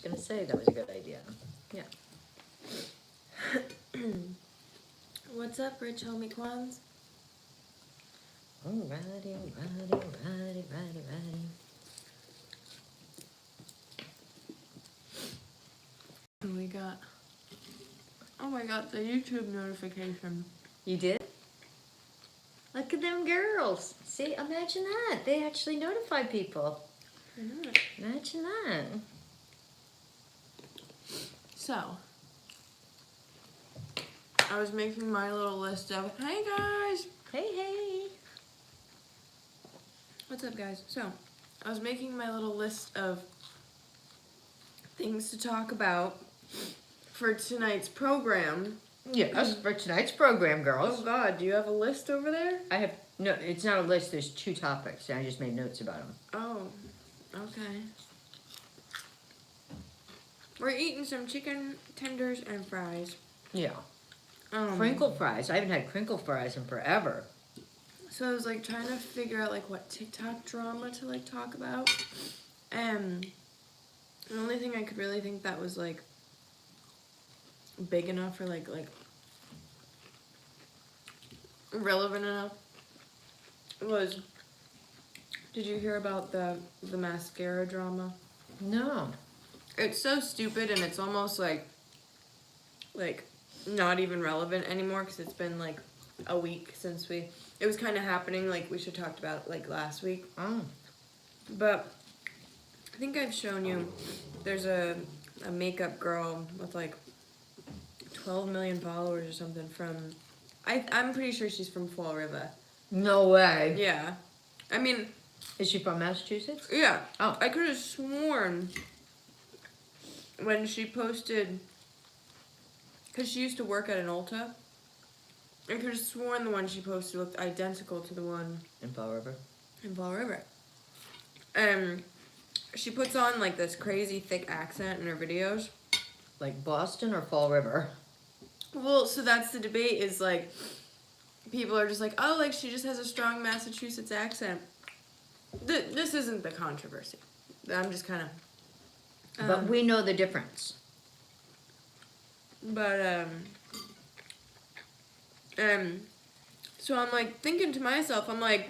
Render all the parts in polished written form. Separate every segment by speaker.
Speaker 1: gonna say that was a good idea. Yeah.
Speaker 2: What's up, Rich Homie Quans?
Speaker 1: Alrighty.
Speaker 2: We got, oh my god, the YouTube notification.
Speaker 1: You did? Look at them girls. See, imagine that. They actually notify people.
Speaker 2: I know.
Speaker 1: Imagine that.
Speaker 2: So, I was making my little list of, hey guys!
Speaker 1: Hey.
Speaker 2: What's up, guys? So, I was making my little list of things to talk about for tonight's program.
Speaker 1: Yes, for tonight's program, girls.
Speaker 2: Oh god, do you have a list over there?
Speaker 1: I have, no, it's not a list, there's 2 topics, and I just made notes about them.
Speaker 2: Oh, okay. We're eating some chicken tenders and fries.
Speaker 1: Yeah. Crinkle fries. I haven't had crinkle fries in forever.
Speaker 2: So I was like trying to figure out like what TikTok drama to like talk about. And the only thing I could really think that was like big enough or like relevant enough was, did you hear about the mascara drama?
Speaker 1: No.
Speaker 2: It's so stupid and it's almost like not even relevant anymore because it's been like a week since it was kind of happening like we should talked about like last week.
Speaker 1: Oh.
Speaker 2: But I think I've shown you there's a makeup girl with like 12 million followers or something from, I'm pretty sure she's from Fall River.
Speaker 1: No way.
Speaker 2: Yeah. I mean,
Speaker 1: Is she from Massachusetts?
Speaker 2: yeah.
Speaker 1: Oh.
Speaker 2: I could have sworn when she posted, because she used to work at an Ulta, I could have sworn the one she posted looked identical to the one
Speaker 1: In Fall River?
Speaker 2: in Fall River. She puts on like this crazy thick accent in her videos.
Speaker 1: Like Boston or Fall River?
Speaker 2: Well, so that's the debate is like, people are just like, oh, like she just has a strong Massachusetts accent. This isn't the controversy. I'm just kind of...
Speaker 1: But we know the difference.
Speaker 2: But, so I'm like thinking to myself, I'm like,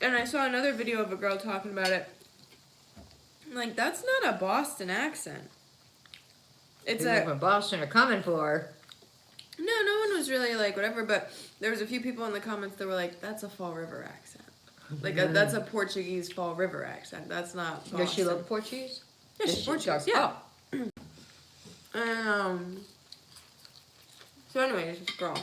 Speaker 2: and I saw another video of a girl talking about it. I'm like, that's not a Boston accent. It's
Speaker 1: People from Boston are coming for.
Speaker 2: No one was really like whatever, but there was a few people in the comments that were like, that's a Fall River accent. Like, that's a Portuguese Fall River accent. That's not Boston.
Speaker 1: Does she look Portuguese?
Speaker 2: Yeah, she's Portuguese, yeah. So anyways, this girl.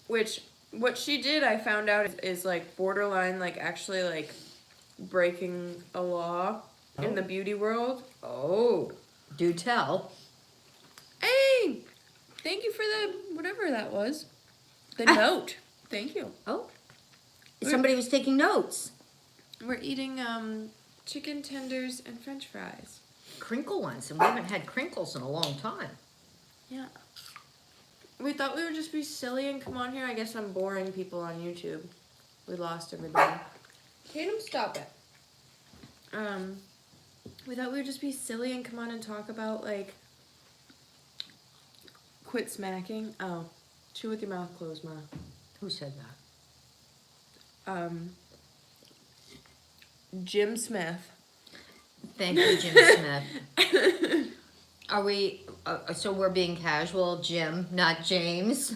Speaker 2: Which, what she did, I found out, is like borderline, like actually like breaking a law in the beauty world.
Speaker 1: Oh, do tell.
Speaker 2: Hey, thank you for the, whatever that was. The note. Thank you.
Speaker 1: Oh, somebody was taking notes.
Speaker 2: We're eating chicken tenders and French fries.
Speaker 1: Crinkle ones, and we haven't had crinkles in a long time.
Speaker 2: Yeah. We thought we would just be silly and come on here. I guess I'm boring people on YouTube. We lost everybody. Tatum, stop it. We thought we would just be silly and come on and talk about, like, quit smacking. Oh, chew with your mouth closed, Ma.
Speaker 1: Who said that?
Speaker 2: Jim Smith.
Speaker 1: Thank you, Jim Smith. Are we, so we're being casual, Jim, not James?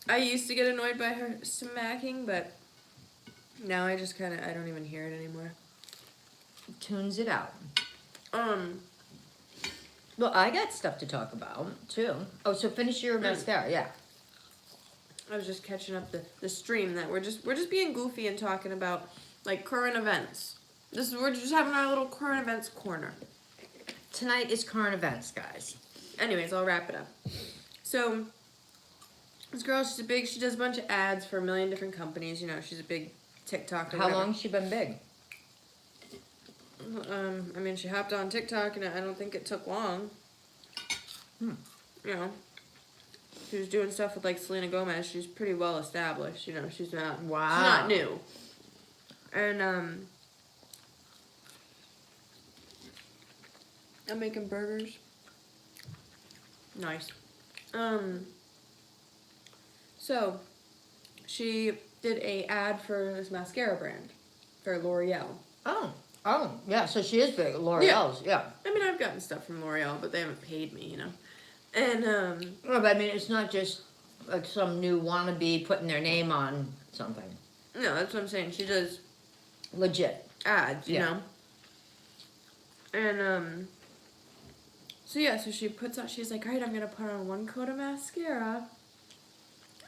Speaker 2: I used to get annoyed by her smacking, but now I just kind of, I don't even hear it anymore.
Speaker 1: Tunes it out. Well, I got stuff to talk about, too. Oh, so finish your mascara, yeah.
Speaker 2: I was just catching up the stream that we're just being goofy and talking about like current events. We're just having our little current events corner.
Speaker 1: Tonight is current events, guys.
Speaker 2: Anyways, I'll wrap it up. So this girl, she does a bunch of ads for a million different companies. You know, she's a big TikTok.
Speaker 1: How long has she been big?
Speaker 2: I mean, she hopped on TikTok, and I don't think it took long. You know, she was doing stuff with like Selena Gomez. She's pretty well established. You know, she's not.
Speaker 1: Wow.
Speaker 2: She's not new. And I'm making burgers. Nice. So she did a ad for this mascara brand for L'Oreal.
Speaker 1: Oh, yeah. So she is big. L'Oreal's, yeah.
Speaker 2: I mean, I've gotten stuff from L'Oreal, but they haven't paid me, you know. And
Speaker 1: Well, but I mean, it's not just like some new wannabe putting their name on something.
Speaker 2: no, that's what I'm saying. She does
Speaker 1: Legit.
Speaker 2: ads, you
Speaker 1: Yeah.
Speaker 2: know. And so yeah, so she puts on. She's like, all right, I'm gonna put on 1 coat of mascara.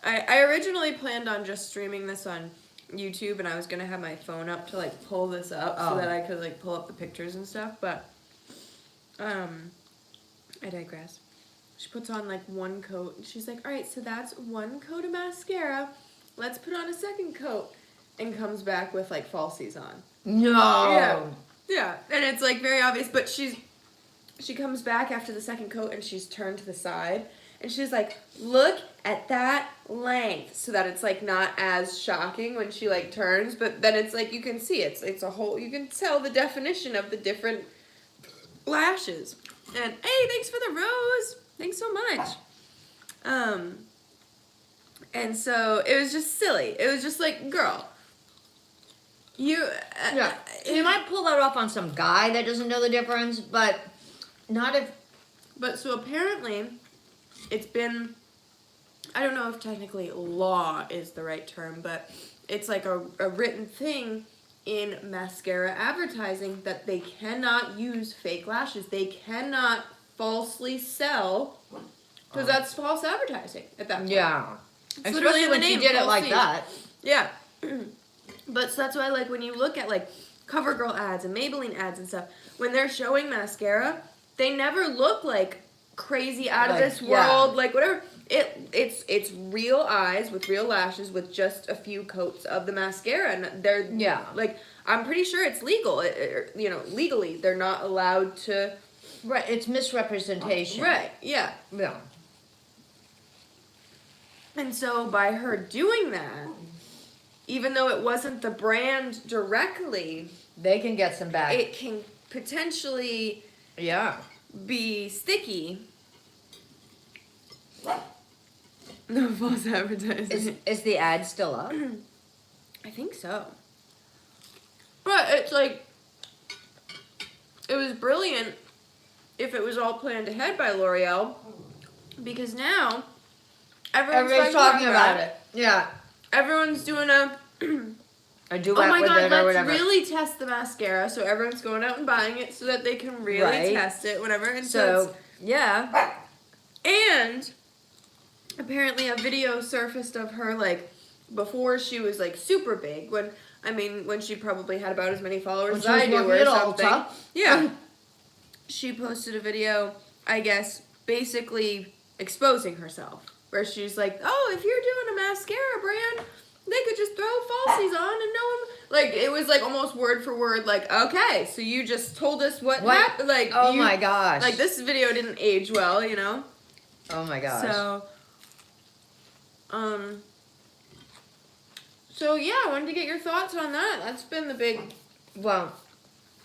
Speaker 2: I originally planned on just streaming this on YouTube, and I was gonna have my phone up to like pull this up so that I could like pull up the pictures and stuff. But I digress. She puts on like 1 coat, and she's like, all right, so that's 1 coat of mascara. Let's put on a 2nd coat, and comes back with like falsies on.
Speaker 1: No.
Speaker 2: Yeah, and it's like very obvious, but she comes back after the 2nd coat and she's turned to the side and she's like, look at that length, so that it's like not as shocking when she like turns, but then it's like you can see it's a whole, you can tell the definition of the different lashes. And hey, thanks for the rose. Thanks so much. And so it was just silly. It was just like, girl, you
Speaker 1: Yeah. You might pull that off on some guy that doesn't know the difference, but not if.
Speaker 2: But so apparently, it's been, I don't know if technically law is the right term, but it's like a written thing in mascara advertising that they cannot use fake lashes. They cannot falsely sell, because that's false advertising at that point.
Speaker 1: Yeah.
Speaker 2: It's literally
Speaker 1: Especially
Speaker 2: in
Speaker 1: when
Speaker 2: the
Speaker 1: she
Speaker 2: name,
Speaker 1: did it like
Speaker 2: falsies.
Speaker 1: that.
Speaker 2: Yeah. But so that's why, like, when you look at, like, CoverGirl ads and Maybelline ads and stuff, when they're showing mascara, they never look like crazy out of this world, like whatever. It's real eyes with real lashes with just a few coats of the mascara, and they're like, I'm pretty sure it's legal. You know, legally they're not allowed to.
Speaker 1: Right, it's misrepresentation.
Speaker 2: Right. Yeah.
Speaker 1: Yeah.
Speaker 2: And so by her doing that, even though it wasn't the brand directly,
Speaker 1: They can get some back.
Speaker 2: it can potentially be sticky. No false advertising.
Speaker 1: Is the ad still up?
Speaker 2: I think so. But it's like, it was brilliant if it was all planned ahead by L'Oreal, because now everyone's
Speaker 1: talking about it. Yeah.
Speaker 2: Everyone's doing a
Speaker 1: duet
Speaker 2: oh my
Speaker 1: with
Speaker 2: god,
Speaker 1: it or
Speaker 2: let's
Speaker 1: whatever.
Speaker 2: really test the mascara. So everyone's going out and buying it so that they can really test it, whatever. And so
Speaker 1: yeah.
Speaker 2: And apparently a video surfaced of her, like, before she was, like, super big. When she probably had about as many followers as I do or something. Yeah. She posted a video, I guess, basically exposing herself. Where she's like, oh, if you're doing a mascara brand, they could just throw falsies on and no one... Like, it was, like, almost word for word, like, okay, so you just told us what happened. Like,
Speaker 1: oh my gosh.
Speaker 2: Like, this video didn't age well, you know?
Speaker 1: Oh my gosh.
Speaker 2: So yeah, I wanted to get your thoughts on that. That's been the big...
Speaker 1: Well,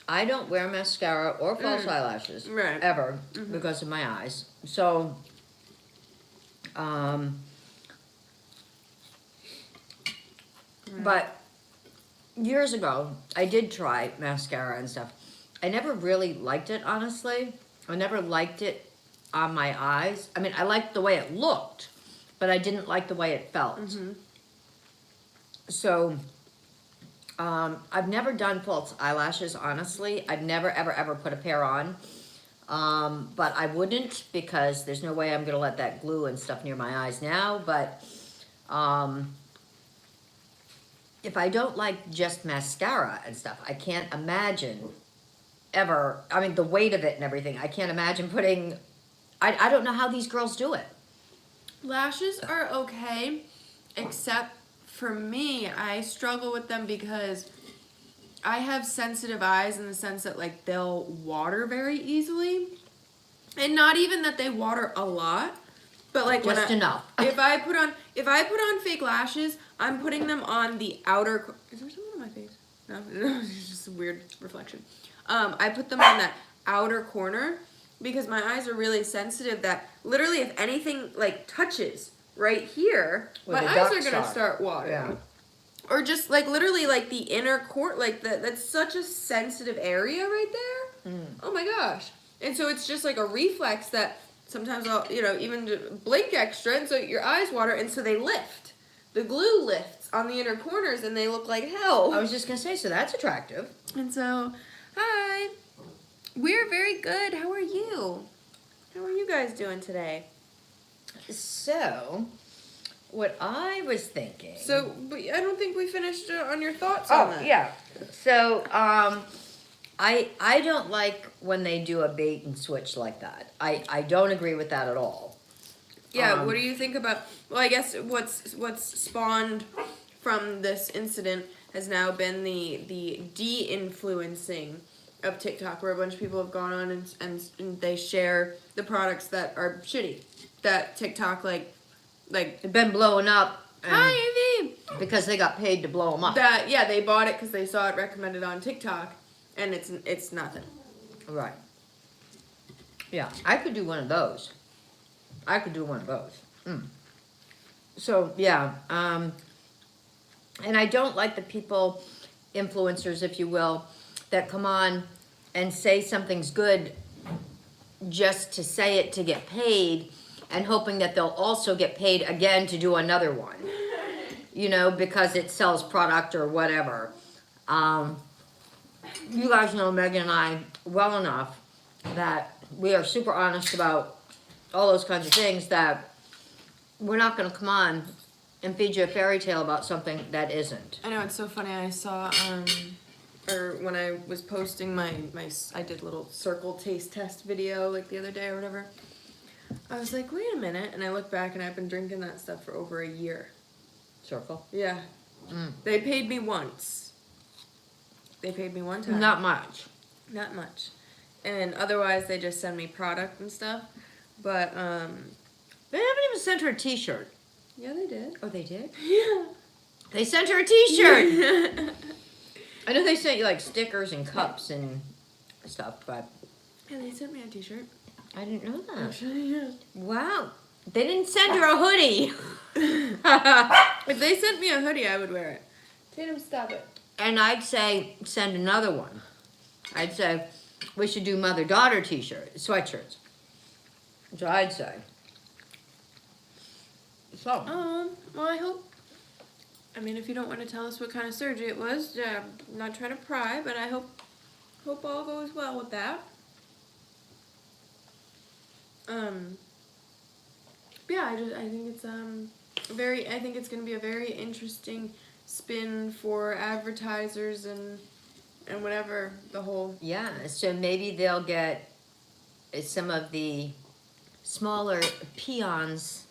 Speaker 1: I don't wear mascara or false eyelashes.
Speaker 2: Right.
Speaker 1: Ever. Because of my eyes. So, but years ago, I did try mascara and stuff. I never really liked it, honestly. I never liked it on my eyes. I mean, I liked the way it looked, but I didn't like the way it felt. So, I've never done false eyelashes, honestly. I've never, ever, ever put a pair on. But I wouldn't, because there's no way I'm going to let that glue and stuff near my eyes now. But if I don't like just mascara and stuff, I can't imagine ever, I mean, the weight of it and everything, I can't imagine putting, I don't know how these girls do it.
Speaker 2: Lashes are okay, except for me, I struggle with them because I have sensitive eyes in the sense that, like, they'll water very easily. And not even that they water a lot, but like
Speaker 1: just enough.
Speaker 2: If I put on fake lashes, I'm putting them on the outer. Is there someone on my face? No, it's just a weird reflection. I put them on that outer corner because my eyes are really sensitive that literally if anything like touches right here,
Speaker 1: Where
Speaker 2: my
Speaker 1: the
Speaker 2: eyes are
Speaker 1: ducts
Speaker 2: gonna
Speaker 1: are.
Speaker 2: start watering.
Speaker 1: Yeah.
Speaker 2: Or just like literally like the inner court, like that's such a sensitive area right there. Oh my gosh. And so it's just like a reflex that sometimes I'll, even blink extra and so your eyes water and so they lift. The glue lifts on the inner corners and they look like hell.
Speaker 1: I was just gonna say, so that's attractive.
Speaker 2: And so, hi. We're very good. How are you? How are you guys doing today?
Speaker 1: So, what I was thinking.
Speaker 2: So, but I don't think we finished on your thoughts on that.
Speaker 1: Yeah. So, I don't like when they do a bait and switch like that. I don't agree with that at all.
Speaker 2: Yeah, what do you think about? Well, I guess what's spawned from this incident has now been the de-influencing of TikTok, where a bunch of people have gone on and they share the products that are shitty, that TikTok like
Speaker 1: They've been blowing up.
Speaker 2: hi Ivy,
Speaker 1: Because they got paid to blow them up.
Speaker 2: that they bought it because they saw it recommended on TikTok, and it's nothing.
Speaker 1: Right. Yeah, I could do one of those. So, yeah. And I don't like the people, influencers, if you will, that come on and say something's good just to say it to get paid and hoping that they'll also get paid again to do another one. Because it sells product or whatever. You guys know Megan and I well enough that we are super honest about all those kinds of things, that we're not going to come on and feed you a fairy tale about something that isn't.
Speaker 2: I know, it's so funny. I saw or when I was posting my I did a little circle taste test video like the other day or whatever. I was like, wait a minute, and I look back and I've been drinking that stuff for over a year.
Speaker 1: Circle?
Speaker 2: Yeah. They paid me once. They paid me one time.
Speaker 1: Not much.
Speaker 2: Not much. And otherwise they just send me product and stuff. But
Speaker 1: They haven't even sent her a t-shirt.
Speaker 2: yeah, they did.
Speaker 1: Oh, they did?
Speaker 2: Yeah.
Speaker 1: They sent her a t-shirt! I know they sent you like stickers and cups and stuff, but
Speaker 2: Yeah, they sent me a t-shirt.
Speaker 1: I didn't know that.
Speaker 2: Actually, yeah.
Speaker 1: Wow. They didn't send her a hoodie.
Speaker 2: If they sent me a hoodie, I would wear it. Tatum, stop it.
Speaker 1: And I'd say send another one. I'd say we should do mother-daughter sweatshirts. So I'd say. So.
Speaker 2: Well, I hope. I mean, if you don't want to tell us what kind of surgery it was, I'm not trying to pry, but I hope all goes well with that. Yeah, I think it's I think it's gonna be a very interesting spin for advertisers and whatever the whole.
Speaker 1: Yeah, so maybe they'll get some of the smaller peons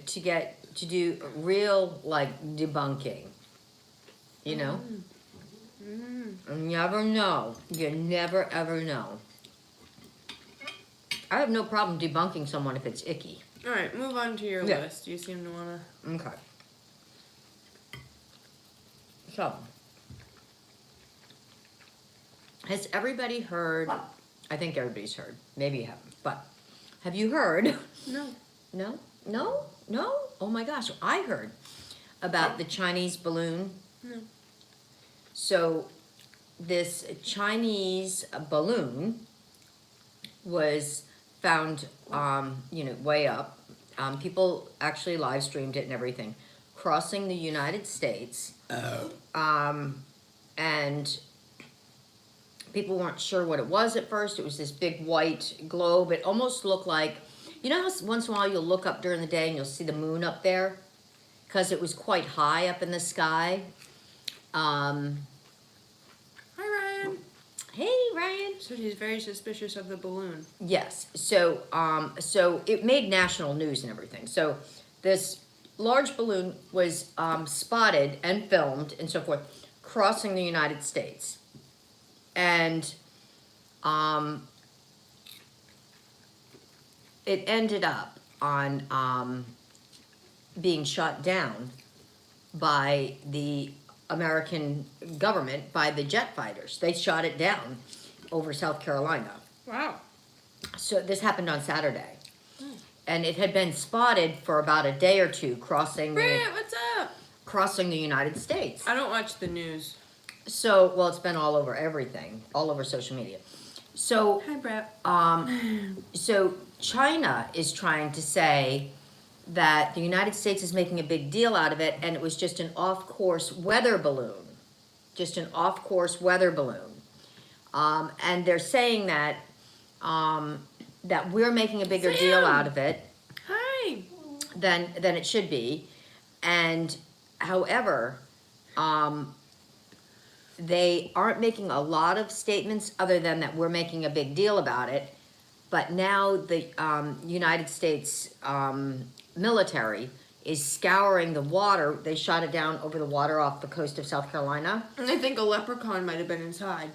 Speaker 1: to do real like debunking. You never know. You never ever know. I have no problem debunking someone if it's icky.
Speaker 2: All right, move on to your
Speaker 1: Yeah.
Speaker 2: list. You seem to wanna.
Speaker 1: Okay. So, has everybody heard? I think everybody's heard. Maybe you haven't, but have you heard?
Speaker 2: No.
Speaker 1: No? No? No? Oh my gosh, I heard about the Chinese balloon.
Speaker 2: No.
Speaker 1: So, this Chinese balloon was found, way up. People actually live streamed it and everything, crossing the United States. And people weren't sure what it was at first. It was this big white globe. It almost looked like, how once in a while you'll look up during the day and you'll see the moon up there? Because it was quite high up in the sky.
Speaker 2: Hi, Ryan.
Speaker 1: Hey, Ryan.
Speaker 2: So she's very suspicious of the balloon.
Speaker 1: Yes. So it made national news and everything. So this large balloon was spotted and filmed and so forth, crossing the United States. And it ended up on being shot down by the American government by the jet fighters. They shot it down over South Carolina.
Speaker 2: Wow.
Speaker 1: So this happened on Saturday. And it had been spotted for about a day or two crossing
Speaker 2: Brett, what's up?
Speaker 1: the United States.
Speaker 2: I don't watch the news.
Speaker 1: So, well, it's been all over everything, all over social media. So,
Speaker 2: Hi, Brett.
Speaker 1: so China is trying to say that the United States is making a big deal out of it, and it was just an off-course weather balloon. Just an off-course weather balloon. And they're saying that that we're making a bigger deal out of it
Speaker 2: Hi.
Speaker 1: than it should be. And however, they aren't making a lot of statements other than that we're making a big deal about it. But now the United States military is scouring the water. They shot it down over the water off the coast of South Carolina.
Speaker 2: And I think a leprechaun might have been inside.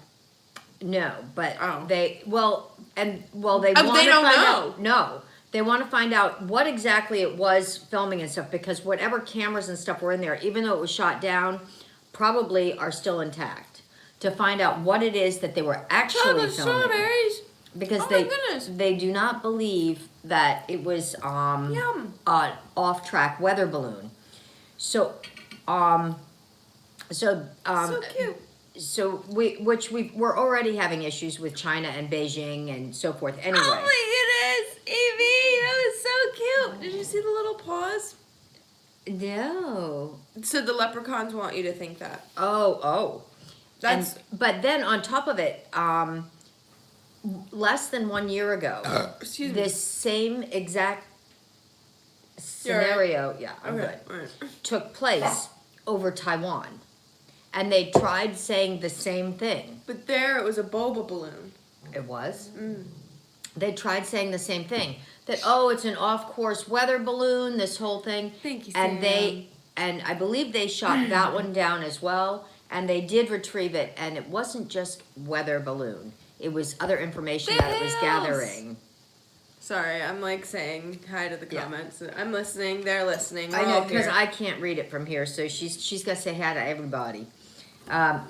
Speaker 1: No, but
Speaker 2: Oh.
Speaker 1: they they want
Speaker 2: They
Speaker 1: to
Speaker 2: don't
Speaker 1: find
Speaker 2: know.
Speaker 1: out. No, they want to find out what exactly it was filming and stuff, because whatever cameras and stuff were in there, even though it was shot down, probably are still intact. To find out what it is that they were actually
Speaker 2: Chocolate
Speaker 1: filming,
Speaker 2: strawberries.
Speaker 1: because
Speaker 2: Oh my goodness.
Speaker 1: they do not believe that it was
Speaker 2: Yum.
Speaker 1: an off-track weather balloon. So
Speaker 2: So cute.
Speaker 1: So we're already having issues with China and Beijing and so forth. Anyway,
Speaker 2: Oh my goodness, Evie, that was so cute. Did you see the little paws?
Speaker 1: no.
Speaker 2: So the leprechauns want you to think that.
Speaker 1: Oh.
Speaker 2: That's
Speaker 1: But then on top of it, less than 1 year ago,
Speaker 2: excuse me.
Speaker 1: this same exact
Speaker 2: You're right.
Speaker 1: scenario, yeah, I'm
Speaker 2: Okay.
Speaker 1: good,
Speaker 2: All right.
Speaker 1: took place over Taiwan, and they tried saying the same thing.
Speaker 2: But there it was a boba balloon.
Speaker 1: It was.
Speaker 2: Mm.
Speaker 1: They tried saying the same thing, that it's an off-course weather balloon, this whole thing.
Speaker 2: Thank you,
Speaker 1: And
Speaker 2: Sam.
Speaker 1: and I believe they shot that one down as well, and they did retrieve it, and it wasn't just weather balloon. It was other information that it was
Speaker 2: Yes.
Speaker 1: gathering.
Speaker 2: Sorry, I'm like saying hi to the
Speaker 1: Yeah.
Speaker 2: comments. I'm listening. They're listening.
Speaker 1: I
Speaker 2: We're
Speaker 1: know,
Speaker 2: all
Speaker 1: because
Speaker 2: here.
Speaker 1: I can't read it from here, so she's got to say hi to everybody.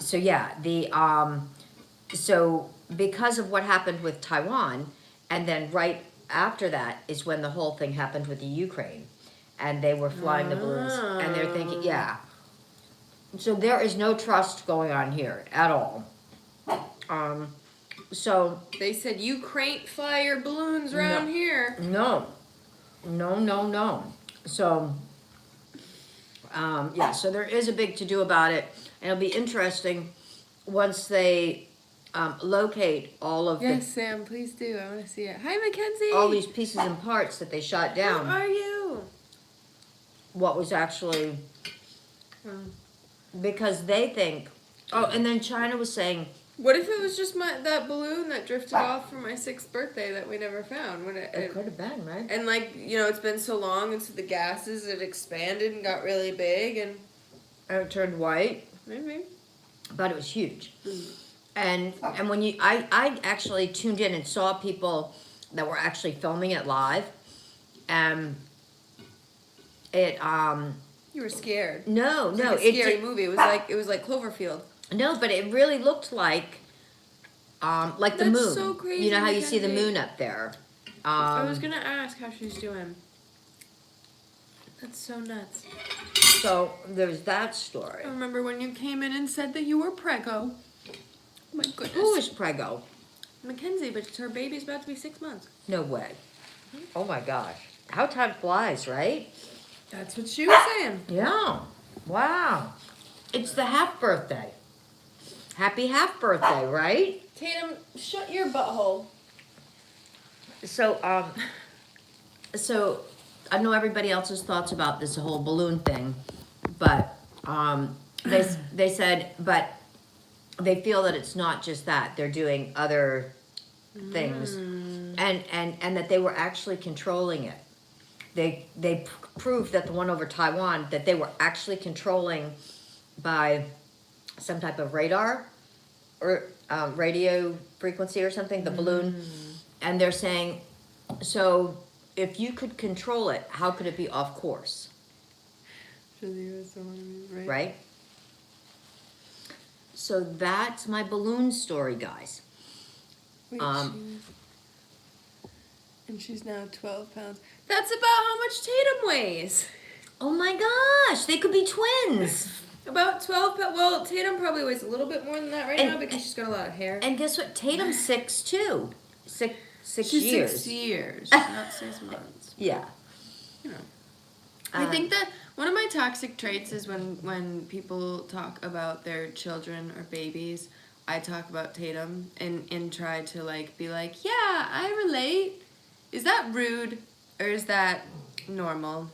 Speaker 1: So yeah, so because of what happened with Taiwan, and then right after that is when the whole thing happened with the Ukraine, and they were flying the balloons, and they're thinking, yeah. So there is no trust going on here at all. So
Speaker 2: They said you cran't fly your balloons around here.
Speaker 1: no. So, yeah, so there is a big to-do about it, and it'll be interesting once they locate all of
Speaker 2: Yes, Sam, please do. I want to see it. Hi, Mackenzie.
Speaker 1: all these pieces and parts that they shot
Speaker 2: How
Speaker 1: down,
Speaker 2: are you?
Speaker 1: what was actually,
Speaker 2: Hmm.
Speaker 1: because they think, and then China was saying,
Speaker 2: What if it was just that balloon that drifted off for my 6th birthday that we never found? When
Speaker 1: it could have been, right?
Speaker 2: and like, it's been so long, and so the gases, it expanded and got really big, and
Speaker 1: And it turned white,
Speaker 2: maybe.
Speaker 1: but it was huge. And when I actually tuned in and saw people that were actually filming it live, and it
Speaker 2: You were scared.
Speaker 1: no,
Speaker 2: It was
Speaker 1: no,
Speaker 2: like a scary movie. It was like Cloverfield.
Speaker 1: no, but it really looked like the
Speaker 2: That's
Speaker 1: moon.
Speaker 2: so crazy,
Speaker 1: You know how you see the
Speaker 2: Mackenzie.
Speaker 1: moon up there.
Speaker 2: I was gonna ask how she's doing. That's so nuts.
Speaker 1: So there's that story.
Speaker 2: I remember when you came in and said that you were preggo. Oh my goodness.
Speaker 1: Who is Prego?
Speaker 2: Mackenzie, but her baby's about to be 6 months.
Speaker 1: No way. Oh my gosh. How time flies, right?
Speaker 2: That's what she was saying.
Speaker 1: Yeah. Wow. It's the half birthday. Happy half birthday, right?
Speaker 2: Tatum, shut your butthole.
Speaker 1: So, so I know everybody else's thoughts about this whole balloon thing, but they said, but they feel that it's not just that. They're doing other things, and that they were actually controlling it. They proved that the one over Taiwan, that they were actually controlling by some type of radar or radio frequency or something, the balloon. And they're saying, so if you could control it, how could it be off course, right? So that's my balloon story, guys.
Speaker 2: Wait,
Speaker 1: Um,
Speaker 2: and she's now 12 pounds. That's about how much Tatum weighs.
Speaker 1: Oh my gosh, they could be twins.
Speaker 2: About 12 pounds. Well, Tatum probably weighs a little bit more than that right
Speaker 1: And-
Speaker 2: now because she's got a lot of hair.
Speaker 1: And guess what? Tatum's 6'2". Six
Speaker 2: She's
Speaker 1: years.
Speaker 2: 6 years, not 6 months.
Speaker 1: Yeah.
Speaker 2: You know. I think that one of my toxic traits is when people talk about their children or babies, I talk about Tatum and try to like be like, yeah, I relate. Is that rude or is that normal?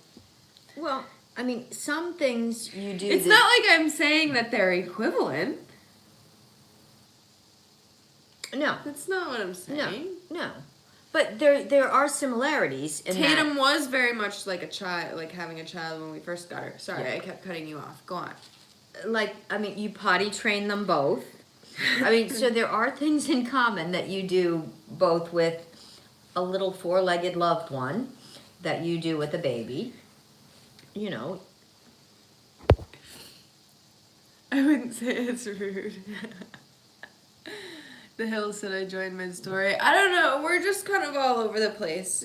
Speaker 1: Well, I mean, some things you do.
Speaker 2: It's not like I'm saying that they're equivalent.
Speaker 1: No.
Speaker 2: That's not what I'm saying.
Speaker 1: No. But there are similarities in
Speaker 2: Tatum
Speaker 1: that.
Speaker 2: was very much like a child, like having a child when we first got her. Sorry,
Speaker 1: Yeah.
Speaker 2: I kept cutting you off. Go on.
Speaker 1: Like, I mean, you potty train them both. I mean, so there are things in common that you do both with a little four-legged loved one that you do with a baby. You know.
Speaker 2: I wouldn't say it's rude. The hill said I joined mid-story. I don't know. We're just kind of all over the place.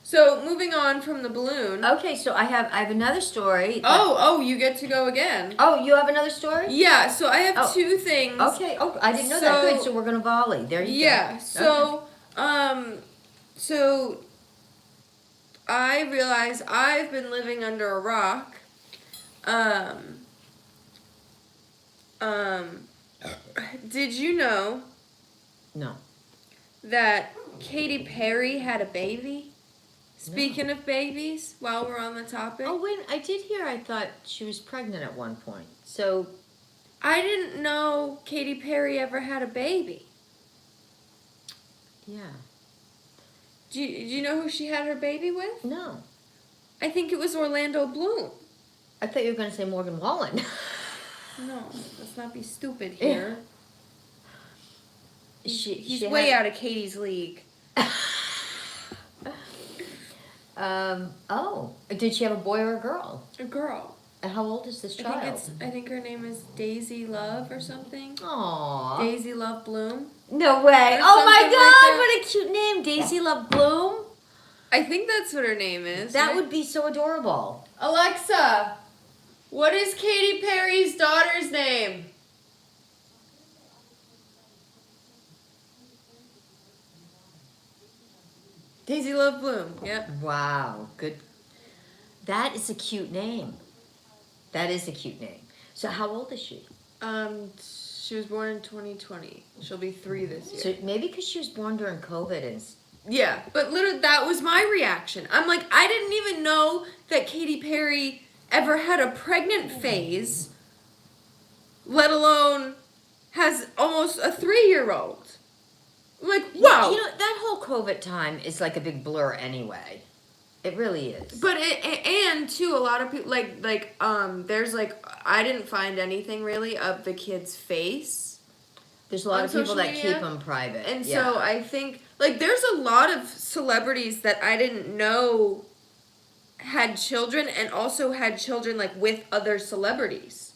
Speaker 2: So moving on from the balloon.
Speaker 1: Okay, so I have another story.
Speaker 2: Oh, you get to go again.
Speaker 1: Oh, you have another story?
Speaker 2: Yeah, so I have
Speaker 1: Oh.
Speaker 2: 2 things.
Speaker 1: Okay. Oh, I didn't know that.
Speaker 2: So-
Speaker 1: Good. So we're gonna volley. There you go.
Speaker 2: Yeah. So, so I realize I've been living under a rock. Did you know
Speaker 1: No.
Speaker 2: that Katy Perry had a baby? Speaking of babies, while we're on the topic.
Speaker 1: Oh wait, I did hear. I thought she was pregnant at one point. So
Speaker 2: I didn't know Katy Perry ever had a baby.
Speaker 1: yeah.
Speaker 2: Do you know who she had her baby with?
Speaker 1: No.
Speaker 2: I think it was Orlando Bloom.
Speaker 1: I thought you were gonna say Morgan Wallen.
Speaker 2: No, let's not be stupid here. He's
Speaker 1: she
Speaker 2: way
Speaker 1: had-
Speaker 2: out of Katie's league.
Speaker 1: Oh, did she have a boy or a girl?
Speaker 2: A girl.
Speaker 1: And how old is this child?
Speaker 2: I think her name is Daisy Love or something.
Speaker 1: Aww.
Speaker 2: Daisy Love Bloom.
Speaker 1: No way.
Speaker 2: Or
Speaker 1: Oh my
Speaker 2: something
Speaker 1: God,
Speaker 2: like that.
Speaker 1: what a cute name. Daisy Love Bloom.
Speaker 2: I think that's what her name is.
Speaker 1: That would be so adorable.
Speaker 2: Alexa, what is Katy Perry's daughter's name? Daisy Love Bloom. Yep.
Speaker 1: Wow, good. That is a cute name. That is a cute name. So how old is she?
Speaker 2: She was born in 2020. She'll be 3 this year.
Speaker 1: So maybe because she was born during COVID and
Speaker 2: Yeah, but literally that was my reaction. I'm like, I didn't even know that Katy Perry ever had a pregnant phase, let alone has almost a 3-year-old. I'm like, wow.
Speaker 1: You know, that whole COVID time is like a big blur anyway. It really is.
Speaker 2: But and too, a lot of people there's like I didn't find anything really of the kid's face.
Speaker 1: There's a lot
Speaker 2: on
Speaker 1: of people
Speaker 2: social
Speaker 1: that
Speaker 2: media,
Speaker 1: keep them private.
Speaker 2: and
Speaker 1: yeah.
Speaker 2: so I think like there's a lot of celebrities that I didn't know had children and also had children like with other celebrities.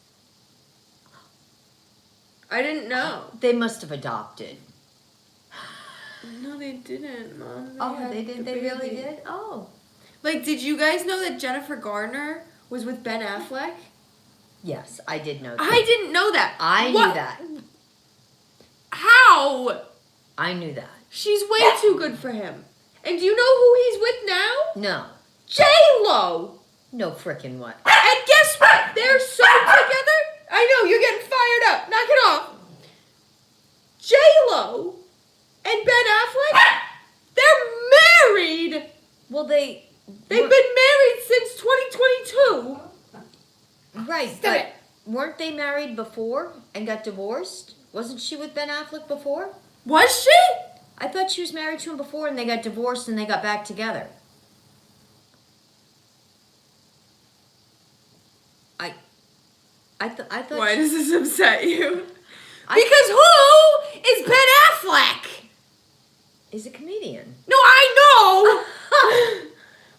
Speaker 2: I didn't know.
Speaker 1: They must have adopted.
Speaker 2: No, they didn't, Mom. Had
Speaker 1: They did.
Speaker 2: the
Speaker 1: They really
Speaker 2: baby.
Speaker 1: did. Oh,
Speaker 2: Like, did you guys know that Jennifer Garner was with Ben Affleck?
Speaker 1: yes, I did know that.
Speaker 2: I didn't know that.
Speaker 1: I
Speaker 2: What?
Speaker 1: knew that.
Speaker 2: How?
Speaker 1: I knew that.
Speaker 2: She's way too good for him. And do you know who he's with now?
Speaker 1: No,
Speaker 2: J-Lo.
Speaker 1: no frickin' what?
Speaker 2: And guess what? They're so together. I know, you're getting fired up. Knock it off. J-Lo and Ben Affleck, they're married.
Speaker 1: Well,
Speaker 2: They've been married since 2022.
Speaker 1: right.
Speaker 2: Stop
Speaker 1: but
Speaker 2: it.
Speaker 1: weren't they married before and got divorced? Wasn't she with Ben Affleck before?
Speaker 2: Was she?
Speaker 1: I thought she was married to him before and they got divorced and they got back together. I thought.
Speaker 2: Why does this upset you?
Speaker 1: I-
Speaker 2: Because who is Ben Affleck?
Speaker 1: He's a comedian.
Speaker 2: No, I know.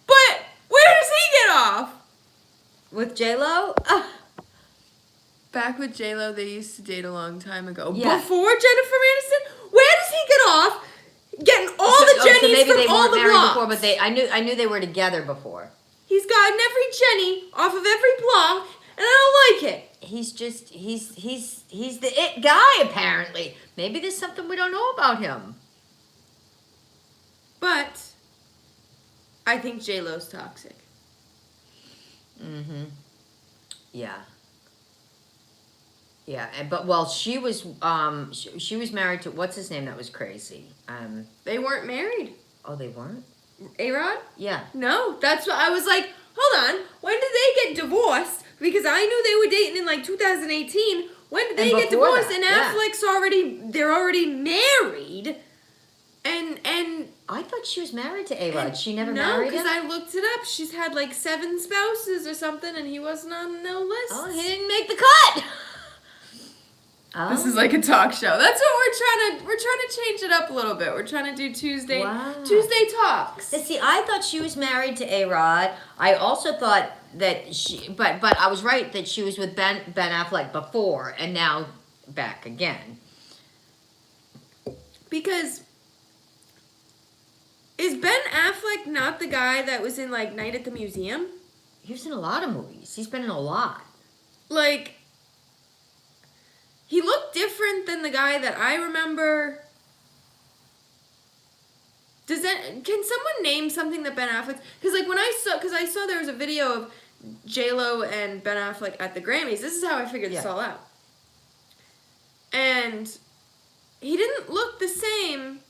Speaker 2: But where does he get off?
Speaker 1: With J Lo?
Speaker 2: Back with J-Lo, they used to date a long time ago.
Speaker 1: Yeah.
Speaker 2: Before Jennifer Aniston? Where does he get off getting all the Jennies
Speaker 1: so maybe
Speaker 2: from
Speaker 1: they
Speaker 2: all
Speaker 1: weren't
Speaker 2: the
Speaker 1: married
Speaker 2: blocks?
Speaker 1: before, but I knew they were together before.
Speaker 2: He's gotten every Jenny off of every block, and I don't like it.
Speaker 1: He's the it guy apparently. Maybe there's something we don't know about him.
Speaker 2: But I think J-Lo's toxic.
Speaker 1: Mm-hmm. Yeah. Yeah, but well, she was married to what's his name? That was crazy.
Speaker 2: They weren't married.
Speaker 1: Oh, they weren't.
Speaker 2: A-Rod?
Speaker 1: Yeah.
Speaker 2: No, that's what I was like. Hold on, when did they get divorced? Because I knew they were dating in like 2018. When did they get divorced?
Speaker 1: That,
Speaker 2: and
Speaker 1: yeah.
Speaker 2: Affleck's they're already married. And
Speaker 1: I thought she was married to A-Rod. She never
Speaker 2: no,
Speaker 1: married him?
Speaker 2: because I looked it up. She's had like 7 spouses or something, and he wasn't on no list.
Speaker 1: Oh, he didn't make the cut. Oh.
Speaker 2: This is like a talk show. That's what we're trying to change it up a little bit. We're trying to do Tuesday talks.
Speaker 1: See, I thought she was married to A-Rod. I also thought that but I was right that she was with Ben Affleck before and now back again.
Speaker 2: Because is Ben Affleck not the guy that was in like Night at the Museum?
Speaker 1: He was in a lot of movies. He's been in a lot.
Speaker 2: Like, he looked different than the guy that I remember. Can someone name something that Ben Affleck? Because like I saw there was a video of J-Lo and Ben Affleck at the Grammys. This is how I figured this all out. And he didn't look the same.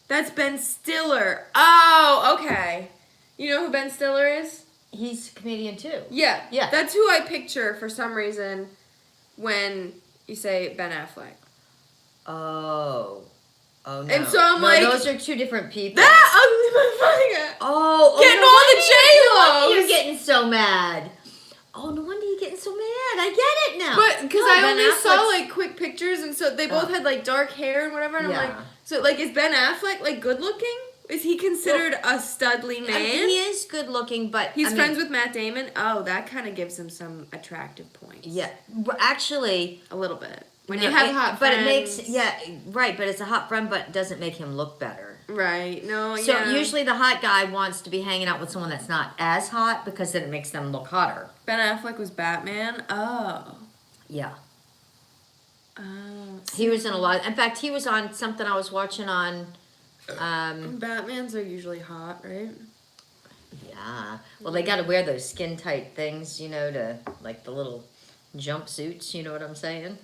Speaker 2: That's Ben Stiller. Oh, okay. You know who Ben Stiller is?
Speaker 1: He's a comedian too.
Speaker 2: Yeah.
Speaker 1: Yeah.
Speaker 2: That's who I picture for some reason when you say Ben Affleck.
Speaker 1: Oh no.
Speaker 2: And so I'm like,
Speaker 1: those are two different people.
Speaker 2: That ugly motherfucker.
Speaker 1: Oh,
Speaker 2: getting
Speaker 1: no
Speaker 2: all the
Speaker 1: wonder
Speaker 2: J-Los.
Speaker 1: you're getting so mad. Oh, no wonder you're getting so mad. I get it now.
Speaker 2: But because
Speaker 1: No,
Speaker 2: I
Speaker 1: Ben
Speaker 2: only saw
Speaker 1: Affleck's-
Speaker 2: like quick pictures, and so they both had like dark hair and whatever, and I'm
Speaker 1: Yeah.
Speaker 2: like, so like, is Ben Affleck like good looking? Is he considered a studly man?
Speaker 1: I mean, he is good looking, but
Speaker 2: He's friends with Matt Damon. Oh, that kind of gives him some attractive points.
Speaker 1: Yeah, actually,
Speaker 2: a little bit. When
Speaker 1: no,
Speaker 2: you have hot
Speaker 1: but
Speaker 2: friends.
Speaker 1: it makes right. But it's a hot friend, but it doesn't make him look better.
Speaker 2: Right. No.
Speaker 1: So
Speaker 2: yeah.
Speaker 1: usually the hot guy wants to be hanging out with someone that's not as hot because then it makes them look hotter.
Speaker 2: Ben Affleck was Batman. Oh.
Speaker 1: Yeah.
Speaker 2: Oh.
Speaker 1: He was in a lot. In fact, he was on something I was watching on.
Speaker 2: Batmans are usually hot, right?
Speaker 1: Yeah. Well, they got to wear those skin tight things, to like the little jumpsuits. You know what I'm saying?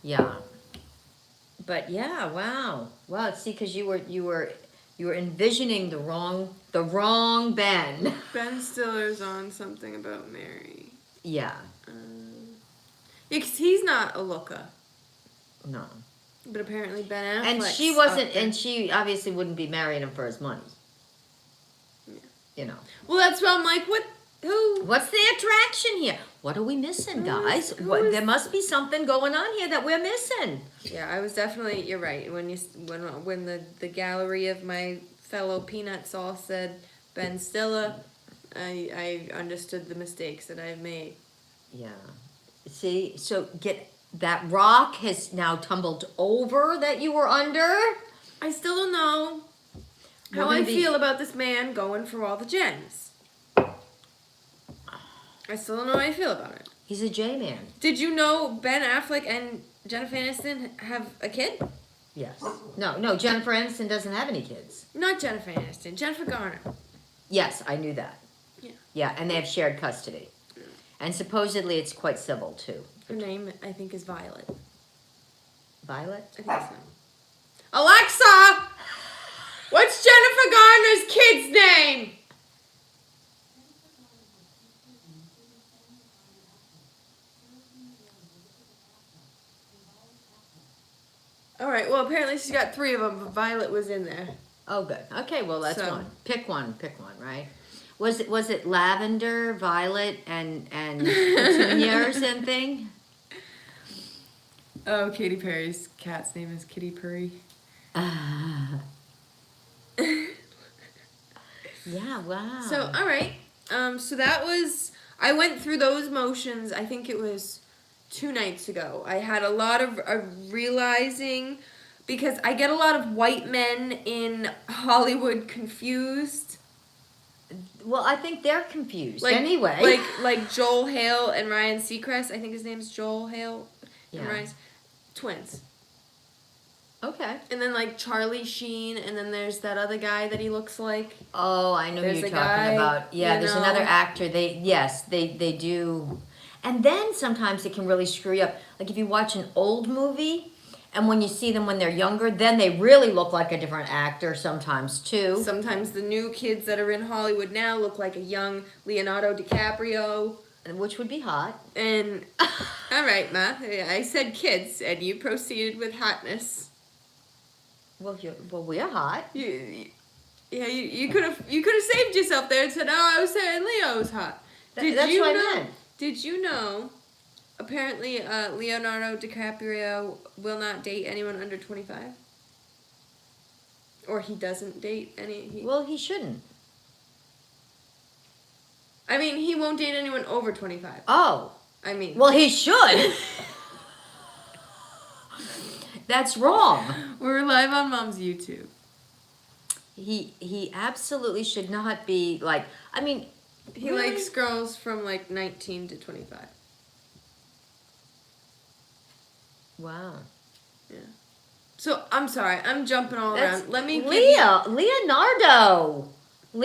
Speaker 1: Yeah. But yeah, wow. See, because you were envisioning the wrong Ben.
Speaker 2: Ben Stiller's on something about Mary.
Speaker 1: Yeah.
Speaker 2: Yeah, 'cause he's not a looker.
Speaker 1: No.
Speaker 2: But apparently Ben Affleck.
Speaker 1: And she wasn't, and she obviously wouldn't be marrying him for his money. Yeah.
Speaker 2: Well, that's why I'm like, what? Who?
Speaker 1: What's the attraction here? What are we missing, guys? There must be something going on here that we're missing.
Speaker 2: Yeah, I was definitely. You're right. When the gallery of my fellow peanuts all said Ben Stiller, I understood the mistakes that I've made.
Speaker 1: Yeah. See, so that rock has now tumbled over that you were under.
Speaker 2: I still don't know how I feel about this man going for all the gens. I still don't know how I feel about it.
Speaker 1: He's a J-man.
Speaker 2: Did you know Ben Affleck and Jennifer Aniston have a kid?
Speaker 1: Yes. No, Jennifer Aniston doesn't have any kids.
Speaker 2: Not Jennifer Aniston, Jennifer Garner.
Speaker 1: Yes, I knew that.
Speaker 2: Yeah.
Speaker 1: Yeah, and they have shared custody. And supposedly it's quite civil, too.
Speaker 2: Her name, I think, is Violet.
Speaker 1: Violet?
Speaker 2: I think so. Alexa! What's Jennifer Garner's kid's name? Alright, well, apparently she's got 3 of them, but Violet was in there.
Speaker 1: Oh, good. Okay, well, that's
Speaker 2: So-
Speaker 1: one. Pick one, right? Was it lavender, violet, and petunia or something?
Speaker 2: Oh, Katy Perry's cat's name is Kitty Purry.
Speaker 1: Yeah, wow.
Speaker 2: So, alright. So that was... I went through those motions. I think it was 2 nights ago. I had a lot of realizing, because I get a lot of white men in Hollywood confused.
Speaker 1: Well, I think they're confused
Speaker 2: Like,
Speaker 1: anyway.
Speaker 2: like Joel Hale and Ryan Seacrest. I think his name's Joel Hale and
Speaker 1: Yeah.
Speaker 2: Ryan's twins.
Speaker 1: Okay.
Speaker 2: And then like Charlie Sheen, and then there's that other guy that he looks like.
Speaker 1: Oh, I know who
Speaker 2: There's
Speaker 1: you're
Speaker 2: a
Speaker 1: talking
Speaker 2: guy,
Speaker 1: about. Yeah,
Speaker 2: you
Speaker 1: there's
Speaker 2: know.
Speaker 1: another actor. They do. And then sometimes it can really screw you up. Like if you watch an old movie and when you see them when they're younger, then they really look like a different actor sometimes too.
Speaker 2: Sometimes the new kids that are in Hollywood now look like a young Leonardo DiCaprio.
Speaker 1: Which would be hot.
Speaker 2: And all right, Ma, I said kids, and you proceeded with hotness.
Speaker 1: Well, we're hot.
Speaker 2: You could have saved yourself there and said, "Oh, I was saying Leo's hot."
Speaker 1: That's what I meant.
Speaker 2: Did you know? Apparently, Leonardo DiCaprio will not date anyone under 25, or he doesn't date any.
Speaker 1: Well, he shouldn't.
Speaker 2: I mean, he won't date anyone over 25.
Speaker 1: Oh.
Speaker 2: I mean,
Speaker 1: Well, he should. That's wrong.
Speaker 2: we're live on Mom's YouTube.
Speaker 1: He absolutely should not be like. I mean,
Speaker 2: He
Speaker 1: really?
Speaker 2: likes girls from like 19 to 25.
Speaker 1: Wow.
Speaker 2: Yeah. So I'm sorry, I'm jumping all
Speaker 1: That's
Speaker 2: around. Let me give you.
Speaker 1: Leonardo. I'm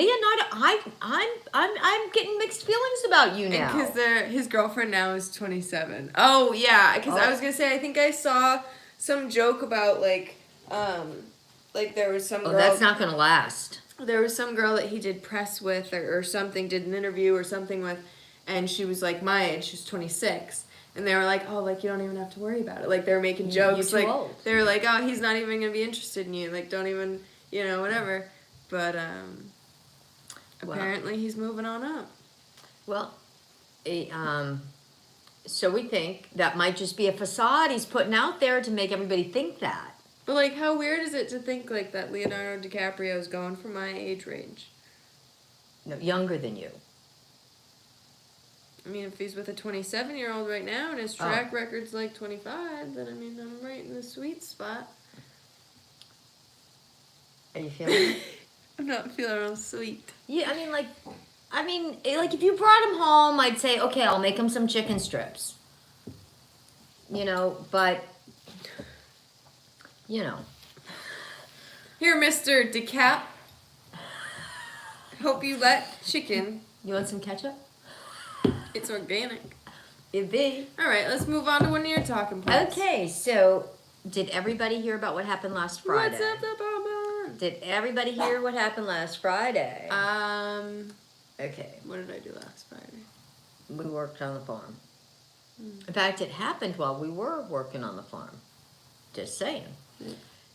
Speaker 1: getting mixed feelings about you now.
Speaker 2: Because his girlfriend now is 27. Oh yeah, because I was gonna say I think I saw some joke about like there was some girl.
Speaker 1: Oh, that's not gonna last.
Speaker 2: There was some girl that he did press with or something, did an interview or something with, and she was like my age, she's 26. And they were like, oh, like, you don't even have to worry about it. Like, they were making jokes.
Speaker 1: You're too
Speaker 2: like,
Speaker 1: old.
Speaker 2: they were like, oh, he's not even going to be interested in you. Like, don't even, whatever. But, apparently he's moving on up.
Speaker 1: Well, so we think that might just be a facade he's putting out there to make everybody think that.
Speaker 2: But, like, how weird is it to think, like, that Leonardo DiCaprio is going for my age range?
Speaker 1: No, younger than you.
Speaker 2: I mean, if he's with a 27-year-old right now and his track record's like 25, then, I mean, I'm right in the sweet spot.
Speaker 1: Are you feeling it?
Speaker 2: I'm not feeling real sweet.
Speaker 1: Yeah, I mean, if you brought him home, I'd say, okay, I'll make him some chicken strips. But,
Speaker 2: Here, Mr. DeCap. Hope you let chicken.
Speaker 1: You want some ketchup?
Speaker 2: It's organic.
Speaker 1: It'd be.
Speaker 2: All right, let's move on to one of your talking points.
Speaker 1: Okay, so did everybody hear about what happened last Friday?
Speaker 2: What's up, the bomb?
Speaker 1: Did everybody hear what happened last Friday? Okay.
Speaker 2: What did I do last Friday?
Speaker 1: We worked on the farm. In fact, it happened while we were working on the farm. Just saying.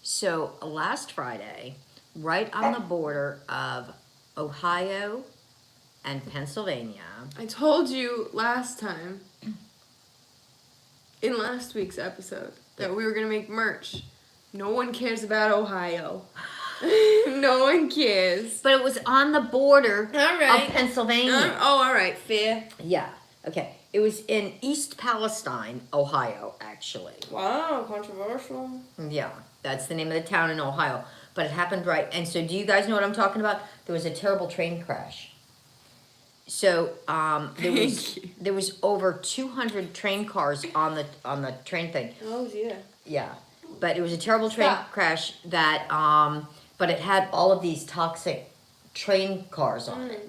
Speaker 1: So last Friday, right on the border of Ohio and Pennsylvania.
Speaker 2: I told you last time, in last week's episode, that we were going to make merch. No one cares about Ohio. No one cares.
Speaker 1: But it was on the border
Speaker 2: All
Speaker 1: of Pennsylvania.
Speaker 2: All right, fair.
Speaker 1: Yeah, okay. It was in East Palestine, Ohio, actually.
Speaker 2: Wow, controversial.
Speaker 1: Yeah, that's the name of the town in Ohio. But it happened right. And so do you guys know what I'm talking about? There was a terrible train crash. So there was over 200 train cars on the train thing.
Speaker 2: Oh, yeah.
Speaker 1: Yeah, but it was a terrible train crash that but it had all of these toxic train cars on it.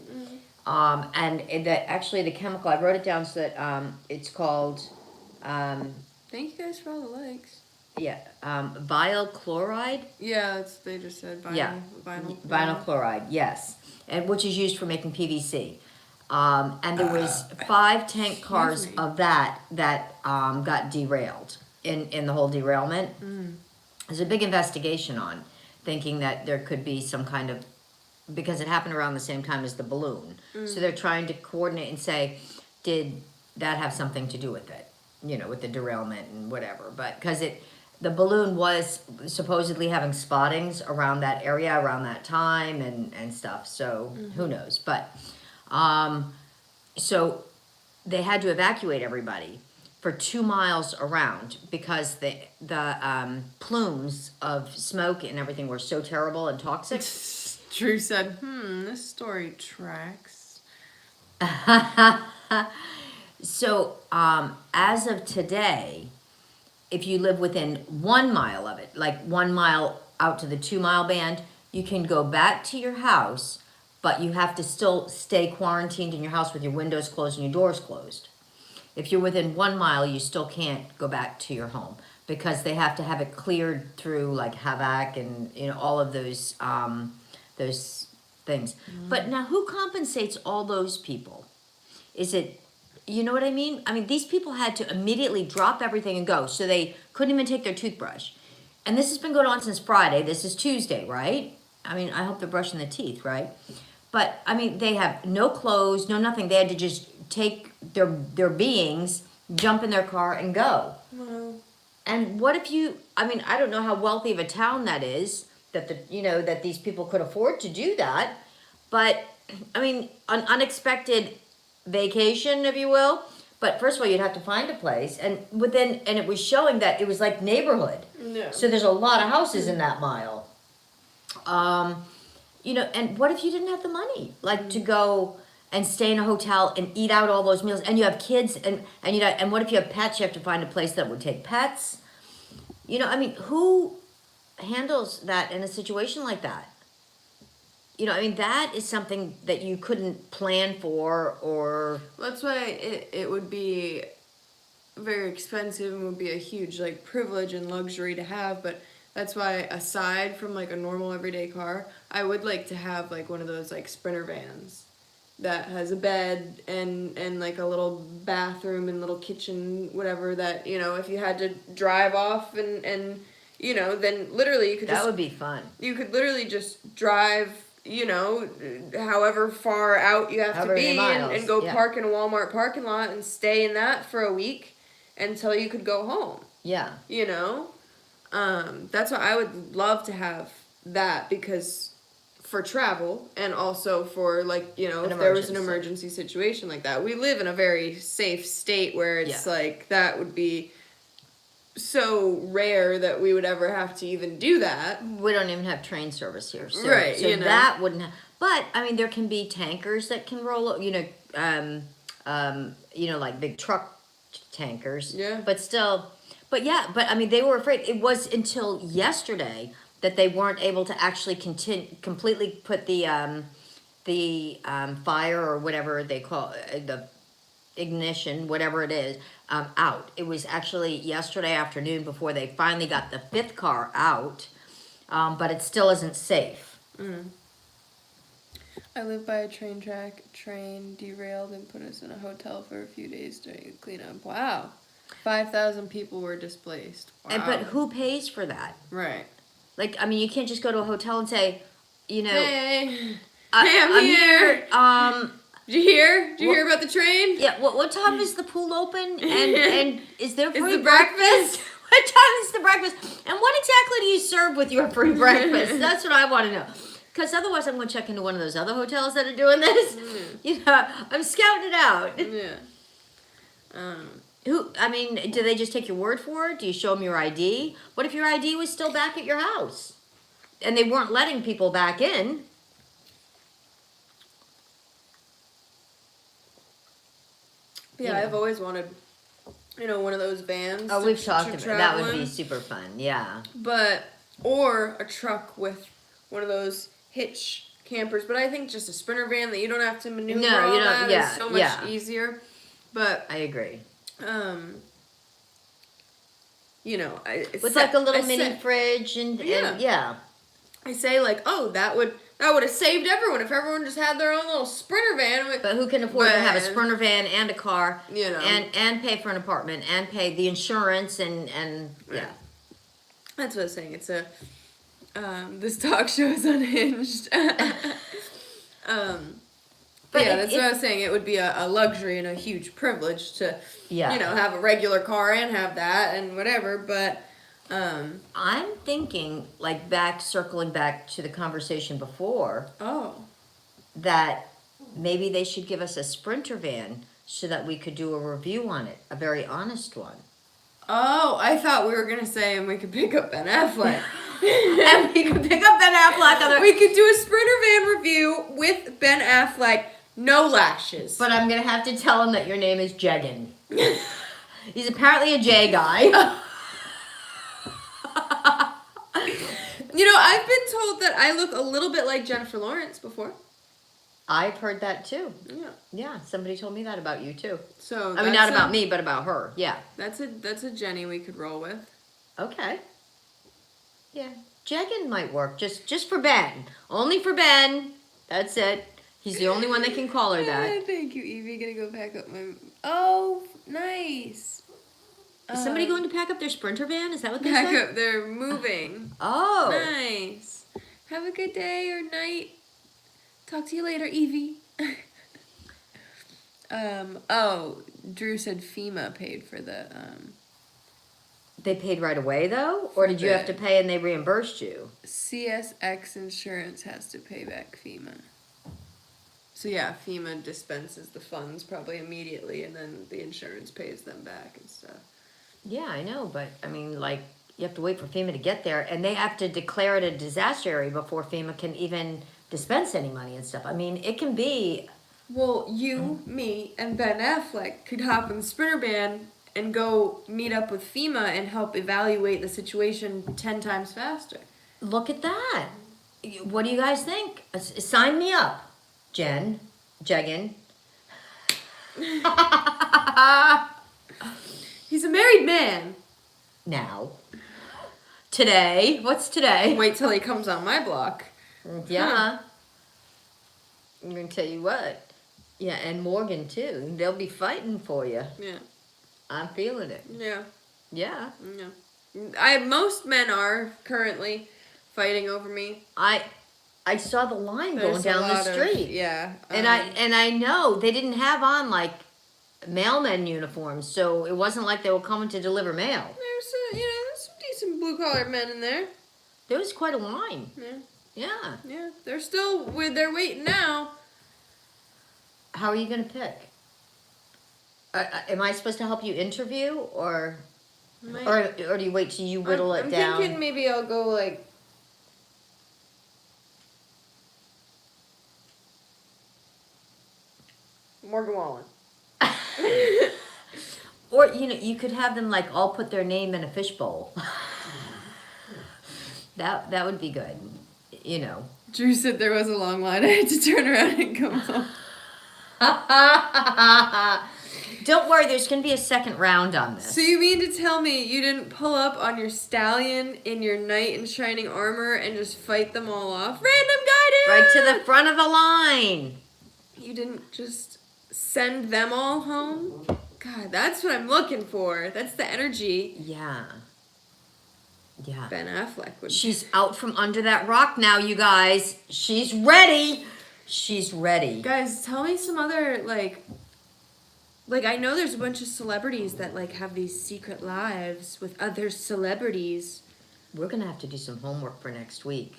Speaker 1: And actually the chemical, I wrote it down so that it's called
Speaker 2: Thank you guys for all the likes.
Speaker 1: vinyl chloride.
Speaker 2: Yeah, they just said vinyl.
Speaker 1: Vinyl chloride, yes, and which is used for making PVC. And there was 5 tank cars of that got derailed in the whole derailment. There's a big investigation on, thinking that there could be some kind of, because it happened around the same time as the balloon. So they're trying to coordinate and say, did that have something to do with it? With the derailment and whatever. But because the balloon was supposedly having spottings around that area around that time and stuff. So who knows? But so they had to evacuate everybody. for 2 miles around because the plumes of smoke and everything were so terrible and toxic.
Speaker 2: Drew said, this story tracks.
Speaker 1: So, as of today, if you live within 1 mile of it, like 1 mile out to the 2 mile band, you can go back to your house, but you have to still stay quarantined in your house with your windows closed and your doors closed. If you're within 1 mile, you still can't go back to your home because they have to have it cleared through like Havoc and all of those things. But now, who compensates all those people? Is it, you know what I mean? I mean, these people had to immediately drop everything and go, so they couldn't even take their toothbrush. And this has been going on since Friday. This is Tuesday, right? I mean, I hope they're brushing their teeth, right? But, I mean, they have no clothes, no nothing. They had to just take their beings, jump in their car, and go.
Speaker 2: Wow.
Speaker 1: And what if I mean, I don't know how wealthy of a town that is, that that these people could afford to do that. But, I mean, an unexpected vacation, if you will. But first of all, you'd have to find a place. And it was showing that it was like neighborhood.
Speaker 2: Yeah.
Speaker 1: So there's a lot of houses in that mile. And what if you didn't have the money, like to go and stay in a hotel and eat out all those meals, and you have kids, and what if you have pets? You have to find a place that would take pets. I mean, who handles that in a situation like that? I mean, that is something that you couldn't plan for, or
Speaker 2: That's why it would be very expensive and would be a huge like privilege and luxury to have. But that's why, aside from like a normal everyday car, I would like to have like one of those like Sprinter vans that has a bed and like a little bathroom and little kitchen, whatever, that if you had to drive off and then literally you could
Speaker 1: that would be fun.
Speaker 2: you could literally just drive, however far out you have
Speaker 1: However
Speaker 2: to be
Speaker 1: many miles,
Speaker 2: and go
Speaker 1: yeah.
Speaker 2: park in a Walmart parking lot and stay in that for a week until you could go home.
Speaker 1: Yeah.
Speaker 2: That's why I would love to have that, because for travel and also for like, if there was an emergency situation like that. We live in a very safe state where it's like that would be so rare that we would ever have to even do that.
Speaker 1: We don't even have train service here, so,
Speaker 2: Right,
Speaker 1: so that wouldn't. But I mean, there can be tankers that can roll. Like big truck tankers.
Speaker 2: Yeah.
Speaker 1: But still, but I mean, they were afraid. It was until yesterday that they weren't able to actually completely put the fire, or whatever they call the ignition, whatever it is, out. It was actually yesterday afternoon before they finally got the 5th car out, but it still isn't safe.
Speaker 2: I live by a train track. Train derailed and put us in a hotel for a few days during cleanup. Wow. 5,000 people were displaced. Wow.
Speaker 1: But who pays for that?
Speaker 2: Right.
Speaker 1: Like, I mean, you can't just go to a hotel and say,
Speaker 2: Hey,
Speaker 1: I'm
Speaker 2: here. Did you hear? Did you hear about the train?
Speaker 1: Yeah. What time is the pool open? And is there free
Speaker 2: the
Speaker 1: breakfast? What time is the breakfast? And what exactly do you serve with your free breakfast? That's what I want to know. Because otherwise, I'm going to check into one of those other hotels that are doing this. I'm scouting it out.
Speaker 2: Yeah.
Speaker 1: I mean, do they just take your word for it? Do you show them your ID? What if your ID was still back at your house? And they weren't letting people back in?
Speaker 2: Yeah, I've always wanted, one of those vans.
Speaker 1: Oh, we've talked about that. Would be
Speaker 2: in.
Speaker 1: super fun. Yeah.
Speaker 2: Or a truck with one of those hitch campers. But I think just a Sprinter van that you don't have to maneuver is so much easier. But
Speaker 1: I agree.
Speaker 2: With
Speaker 1: like a little mini fridge and yeah.
Speaker 2: I say like, that would have saved everyone if everyone just had their own little Sprinter van.
Speaker 1: But who can afford to have a Sprinter van and a car, and pay for an apartment and pay the insurance and yeah.
Speaker 2: That's what I was saying. It's this talk show is unhinged. But that's what I was saying. It would be a luxury and a huge privilege to, have a regular car and have that and whatever. But
Speaker 1: I'm thinking, like, circling back to the conversation before.
Speaker 2: Oh.
Speaker 1: That maybe they should give us a Sprinter van so that we could do a review on it, a very honest one.
Speaker 2: Oh, I thought we were gonna say, and we could pick up Ben Affleck.
Speaker 1: And we could pick up Ben Affleck.
Speaker 2: We could do a Sprinter Van review with Ben Affleck, no lashes.
Speaker 1: But I'm going to have to tell him that your name is Jegan. He's apparently a J guy.
Speaker 2: You know, I've been told that I look a little bit like Jennifer Lawrence before.
Speaker 1: I've heard that too.
Speaker 2: Yeah.
Speaker 1: Yeah, somebody told me that about you too.
Speaker 2: So
Speaker 1: I mean, not about me, but about her. Yeah.
Speaker 2: That's a Jenny we could roll with.
Speaker 1: Okay. Yeah. Jegan might work just for Ben. Only for Ben. That's it. He's the only one that can call her that.
Speaker 2: Thank you, Evie. Gonna go pack up my... Oh, nice.
Speaker 1: Is somebody going to pack up their Sprinter van? Is that what they
Speaker 2: Pack
Speaker 1: said?
Speaker 2: up. They're moving.
Speaker 1: Oh.
Speaker 2: Nice. Have a good day or night. Talk to you later, Evie. Oh, Drew said FEMA paid for the,
Speaker 1: They paid right away, though? Or did you have to pay and they reimbursed you?
Speaker 2: CSX Insurance has to pay back FEMA. So yeah, FEMA dispenses the funds probably immediately, and then the insurance pays them back and stuff.
Speaker 1: Yeah, I know, but, I mean, like, you have to wait for FEMA to get there, and they have to declare it a disaster area before FEMA can even dispense any money and stuff. I mean, it can be...
Speaker 2: Well, you, me, and Ben Affleck could hop in the Sprinter van and go meet up with FEMA and help evaluate the situation 10 times faster.
Speaker 1: Look at that. What do you guys think? Sign me up, Jegan.
Speaker 2: He's a married man.
Speaker 1: Now. Today. What's today?
Speaker 2: Wait till he comes on my block.
Speaker 1: Yeah. I'm going to tell you what. Yeah, and Morgan, too. They'll be fighting for you.
Speaker 2: Yeah.
Speaker 1: I'm feeling it.
Speaker 2: Yeah.
Speaker 1: Yeah.
Speaker 2: Yeah. Most men are currently fighting over me.
Speaker 1: I saw the line going down the street.
Speaker 2: Yeah.
Speaker 1: And I know they didn't have on like mailmen uniforms, so it wasn't like they were coming to deliver mail.
Speaker 2: There's some decent blue collar men in there.
Speaker 1: There was quite a line.
Speaker 2: Yeah.
Speaker 1: Yeah.
Speaker 2: Yeah. They're waiting now.
Speaker 1: How are you gonna pick? Am I supposed to help you interview, or do you wait till you whittle it down?
Speaker 2: I'm thinking maybe I'll go like. Morgan Wallen.
Speaker 1: Or, you could have them like all put their name in a fishbowl. That would be good,
Speaker 2: Drew said there was a long line. I had to turn around and come home.
Speaker 1: Don't worry, there's going to be a second round on this.
Speaker 2: So you mean to tell me you didn't pull up on your stallion in your knight in shining armor and just fight them all off? Random guidance!
Speaker 1: Right to the front of the line.
Speaker 2: You didn't just send them all home? God, that's what I'm looking for. That's the energy.
Speaker 1: Yeah. Yeah.
Speaker 2: Ben Affleck would.
Speaker 1: She's out from under that rock now, you guys. She's ready. She's ready.
Speaker 2: Guys, tell me some other, like I know there's a bunch of celebrities that, have these secret lives with other celebrities.
Speaker 1: We're going to have to do some homework for next week.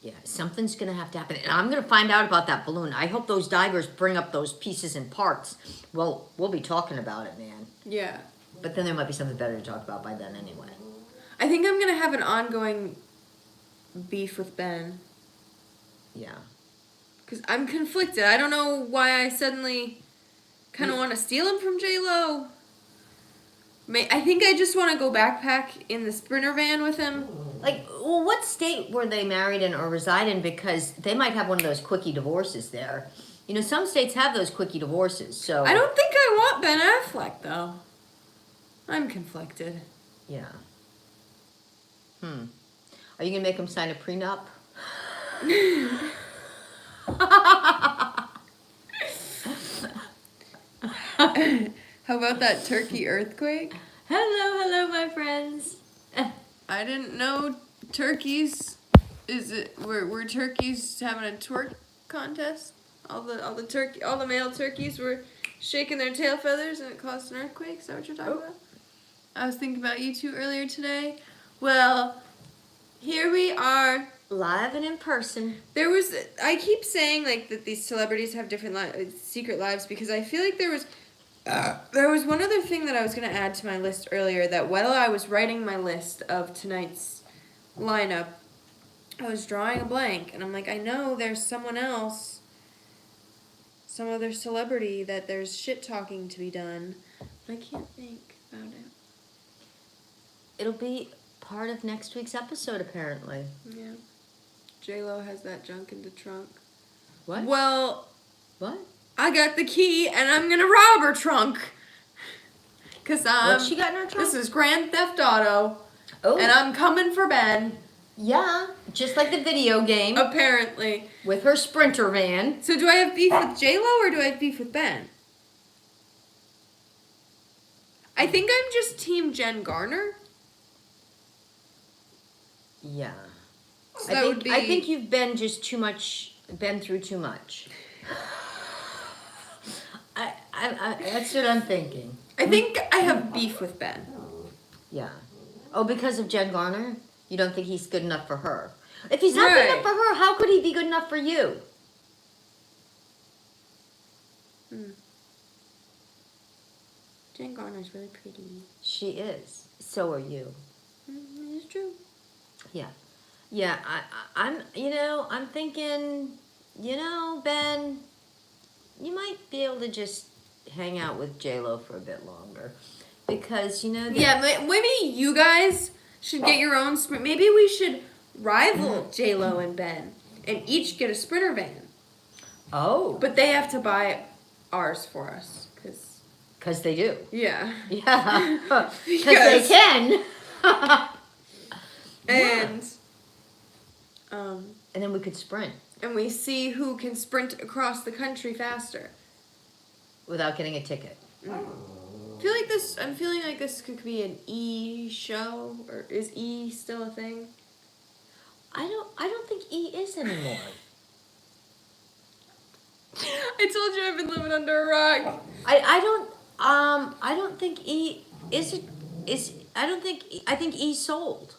Speaker 1: Yeah, something's going to have to happen. And I'm going to find out about that balloon. I hope those divers bring up those pieces and parts. Well, we'll be talking about it, man.
Speaker 2: Yeah.
Speaker 1: But then there might be something better to talk about by then anyway.
Speaker 2: I think I'm going to have an ongoing beef with Ben.
Speaker 1: Yeah.
Speaker 2: Because I'm conflicted. I don't know why I suddenly kind of want to steal him from J-Lo. I think I just want to go backpack in the Sprinter van with him.
Speaker 1: What state were they married in or reside in? Because they might have one of those quickie divorces there. Some states have those quickie divorces, so...
Speaker 2: I don't think I want Ben Affleck, though. I'm conflicted.
Speaker 1: Yeah. Are you going to make him sign a prenup?
Speaker 2: How about that Turkey earthquake?
Speaker 1: Hello, my friends.
Speaker 2: I didn't know turkeys. Were turkeys having a twerk contest? All the male turkeys were shaking their tail feathers and it caused an earthquake. Is that what you're talking about? I was thinking about you two earlier today. Well, here we are
Speaker 1: Live and in person.
Speaker 2: I keep saying like that these celebrities have different secret lives because I feel like there was one other thing that I was going to add to my list earlier that while I was writing my list of tonight's lineup, I was drawing a blank and I'm like, I know there's someone else, some other celebrity that there's shit talking to be done, but I can't think about it.
Speaker 1: It'll be part of next week's episode, apparently.
Speaker 2: Yeah. J-Lo has that junk in the trunk.
Speaker 1: What?
Speaker 2: Well,
Speaker 1: What?
Speaker 2: I got the key and I'm gonna rob her trunk. Cause
Speaker 1: What's she got in her trunk?
Speaker 2: This is Grand Theft Auto.
Speaker 1: Oh.
Speaker 2: And I'm coming for Ben.
Speaker 1: Yeah, just like the video game.
Speaker 2: Apparently.
Speaker 1: With her Sprinter van.
Speaker 2: So do I have beef with J-Lo or do I have beef with Ben? I think I'm just Team Jen Garner.
Speaker 1: Yeah.
Speaker 2: So that would be...
Speaker 1: I think you've been through too much. That's what I'm thinking.
Speaker 2: I think I have beef with Ben.
Speaker 1: Yeah. Oh, because of Jen Garner? You don't think he's good enough for her? If he's not good enough for her, how could he be good enough for you?
Speaker 2: Jen Garner's really pretty.
Speaker 1: She is. So are you.
Speaker 2: It's true.
Speaker 1: Yeah. Yeah, I'm thinking, Ben, you might be able to just hang out with J-Lo for a bit longer. Because,
Speaker 2: Yeah, maybe you guys should get your own sprint. Maybe we should rival J-Lo and Ben and each get a Sprinter van.
Speaker 1: Oh.
Speaker 2: But they have to buy ours for us.
Speaker 1: Because they do.
Speaker 2: Yeah.
Speaker 1: Yeah. Because they can.
Speaker 2: And...
Speaker 1: and then we could sprint.
Speaker 2: And we see who can sprint across the country faster.
Speaker 1: Without getting a ticket.
Speaker 2: I'm feeling like this could be an E show, or is E still a thing?
Speaker 1: I don't think E is anymore.
Speaker 2: I told you I've been living under a rock.
Speaker 1: I don't think E I think E sold.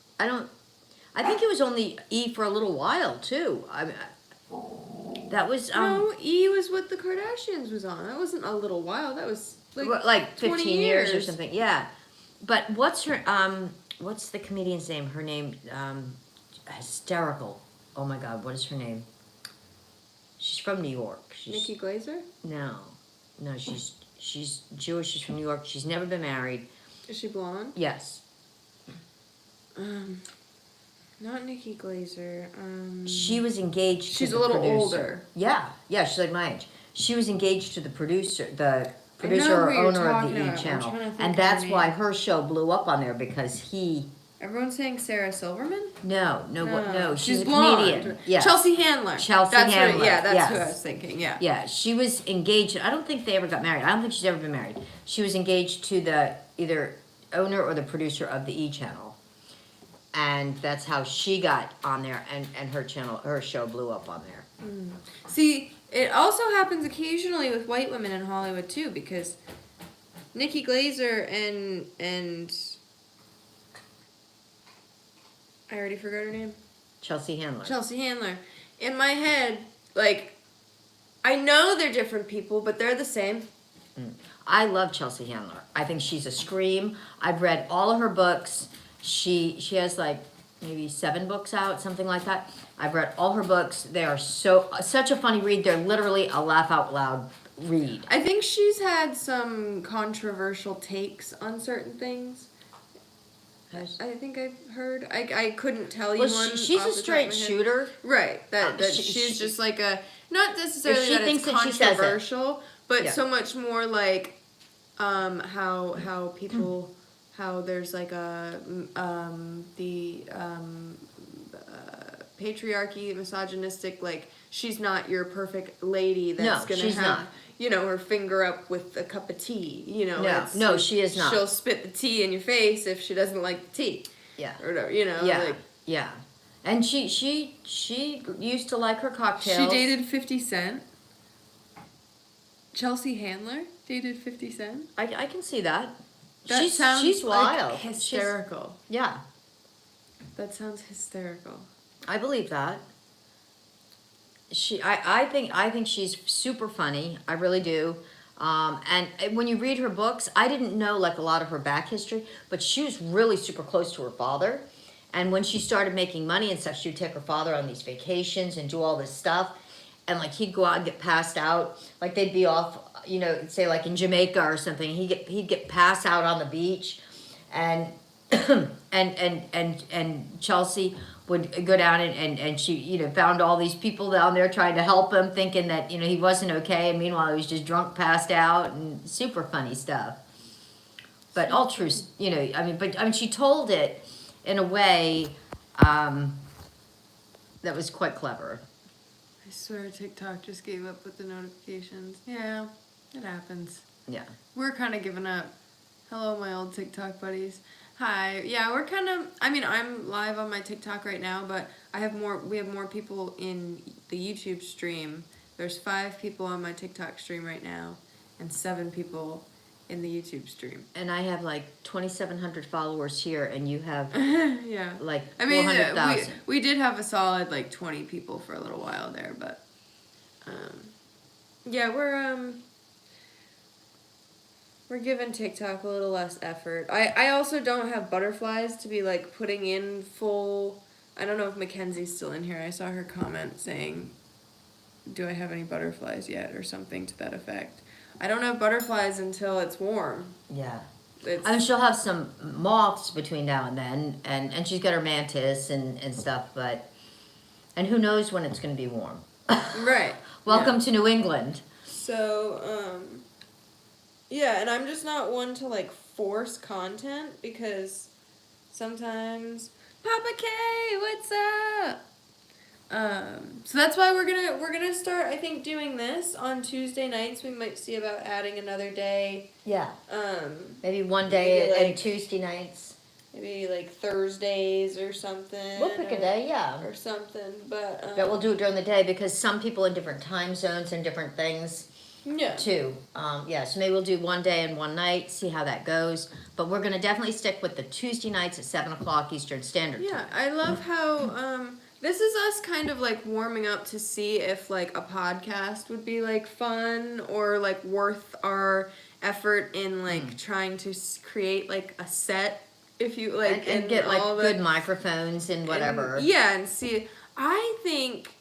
Speaker 1: I think it was only E for a little while too. That was
Speaker 2: No, E was what the Kardashians was on. That wasn't a little while. That was
Speaker 1: like 15 years or
Speaker 2: years.
Speaker 1: something. Yeah. But what's the comedian's name? Her name hysterical. Oh my god, what is her name? She's from New York.
Speaker 2: Nikki Glaser?
Speaker 1: No, she's Jewish. She's from New York. She's never been married.
Speaker 2: Is she blonde?
Speaker 1: Yes.
Speaker 2: Not Nikki Glaser.
Speaker 1: She was engaged.
Speaker 2: She's
Speaker 1: to
Speaker 2: a
Speaker 1: the
Speaker 2: little
Speaker 1: producer.
Speaker 2: older.
Speaker 1: Yeah, she's like my age. She was engaged to the producer
Speaker 2: who
Speaker 1: or
Speaker 2: you're
Speaker 1: owner of the
Speaker 2: talking
Speaker 1: E
Speaker 2: about. I'm
Speaker 1: channel,
Speaker 2: trying to think
Speaker 1: and
Speaker 2: of her
Speaker 1: that's
Speaker 2: name.
Speaker 1: why her show blew up on there because he.
Speaker 2: Everyone's saying Sarah Silverman?
Speaker 1: No. She's a
Speaker 2: blonde.
Speaker 1: comedian. Yeah.
Speaker 2: Chelsea Handler.
Speaker 1: Chelsea
Speaker 2: That's
Speaker 1: Handler.
Speaker 2: That's
Speaker 1: yes.
Speaker 2: who I was thinking. Yeah.
Speaker 1: Yeah, she was engaged. I don't think they ever got married. I don't think she's ever been married. She was engaged to the either owner or the producer of the E channel, and that's how she got on there. And her show blew up on there.
Speaker 2: See, it also happens occasionally with white women in Hollywood too, because Nikki Glaser and I already forgot her name.
Speaker 1: Chelsea Handler.
Speaker 2: In my head, like, I know they're different people, but they're the same.
Speaker 1: I love Chelsea Handler. I think she's a scream. I've read all of her books. She has like maybe 7 books out, something like that. I've read all her books. They are such a funny read. They're literally a laugh out loud read.
Speaker 2: I think she's had some controversial takes on certain things. I think I've heard. I couldn't tell you one.
Speaker 1: She's
Speaker 2: off
Speaker 1: a
Speaker 2: the top
Speaker 1: straight
Speaker 2: of my head.
Speaker 1: shooter.
Speaker 2: Right. That
Speaker 1: She's
Speaker 2: she's just like a, not necessarily
Speaker 1: If she
Speaker 2: that
Speaker 1: thinks
Speaker 2: it's
Speaker 1: that she says it.
Speaker 2: controversial, but
Speaker 1: Yeah.
Speaker 2: so much more like how people how there's like a patriarchy, misogynistic, like she's not your perfect lady that's
Speaker 1: No,
Speaker 2: gonna
Speaker 1: she's
Speaker 2: have
Speaker 1: not.
Speaker 2: her finger up with a cup of tea.
Speaker 1: No, she is not.
Speaker 2: She'll spit the tea in your face if she doesn't like the tea.
Speaker 1: Yeah.
Speaker 2: Or whatever,
Speaker 1: Yeah.
Speaker 2: like
Speaker 1: Yeah. And she used to like her cocktails.
Speaker 2: she dated 50 Cent. Chelsea Handler dated 50 Cent.
Speaker 1: I can see that.
Speaker 2: That sounds
Speaker 1: she's wild.
Speaker 2: like hysterical.
Speaker 1: Yeah.
Speaker 2: That sounds hysterical.
Speaker 1: I believe that. I think she's super funny. I really do. And when you read her books, I didn't know like a lot of her back history, but she was really super close to her father. And when she started making money and stuff, she would take her father on these vacations and do all this stuff. And like he'd go out and get passed out. Like they'd be off, say like in Jamaica or something. He'd get passed out on the beach, and and Chelsea would go down and she found all these people down there trying to help him, thinking that he wasn't okay, and meanwhile he was just drunk, passed out, and super funny stuff. But all true, but she told it in a way that was quite clever.
Speaker 2: I swear TikTok just gave up with the notifications. Yeah, it happens.
Speaker 1: Yeah.
Speaker 2: We're kind of giving up. Hello, my old TikTok buddies. Hi. Yeah, we're kind of, I'm live on my TikTok right now, but we have more people in the YouTube stream. There's 5 people on my TikTok stream right now and 7 people in the YouTube stream.
Speaker 1: And I have like 2,700 followers here, and you have
Speaker 2: yeah,
Speaker 1: like 400,000.
Speaker 2: We did have a solid like 20 people for a little while there, but yeah, we're giving TikTok a little less effort. I also don't have butterflies to be like putting in full. I don't know if Mackenzie's still in here. I saw her comment saying, "Do I have any butterflies yet?" or something to that effect. I don't have butterflies until it's warm.
Speaker 1: Yeah. She'll have some moths between now and then, and she's got her mantis and stuff, and who knows when it's going to be warm.
Speaker 2: Right.
Speaker 1: Welcome to New England.
Speaker 2: So, yeah, and I'm just not one to, like, force content, because sometimes, Papa K, what's up? So that's why we're gonna start, I think, doing this on Tuesday nights. We might see about adding another day.
Speaker 1: Yeah. Maybe one day
Speaker 2: maybe
Speaker 1: and Tuesday nights.
Speaker 2: Maybe like Thursdays or something.
Speaker 1: We'll pick a day, yeah.
Speaker 2: Or something, but
Speaker 1: we'll do it during the day, because some people in different time zones and different things.
Speaker 2: Yeah.
Speaker 1: Too. So maybe we'll do one day and one night, see how that goes. But we're gonna definitely stick with the Tuesday nights at 7:00 Eastern Standard Time.
Speaker 2: Yeah, I love how this is us kind of like warming up to see if like a podcast would be like fun or like worth our effort in like trying to create like a set, if you like,
Speaker 1: and get like good microphones and whatever.
Speaker 2: And see, I think,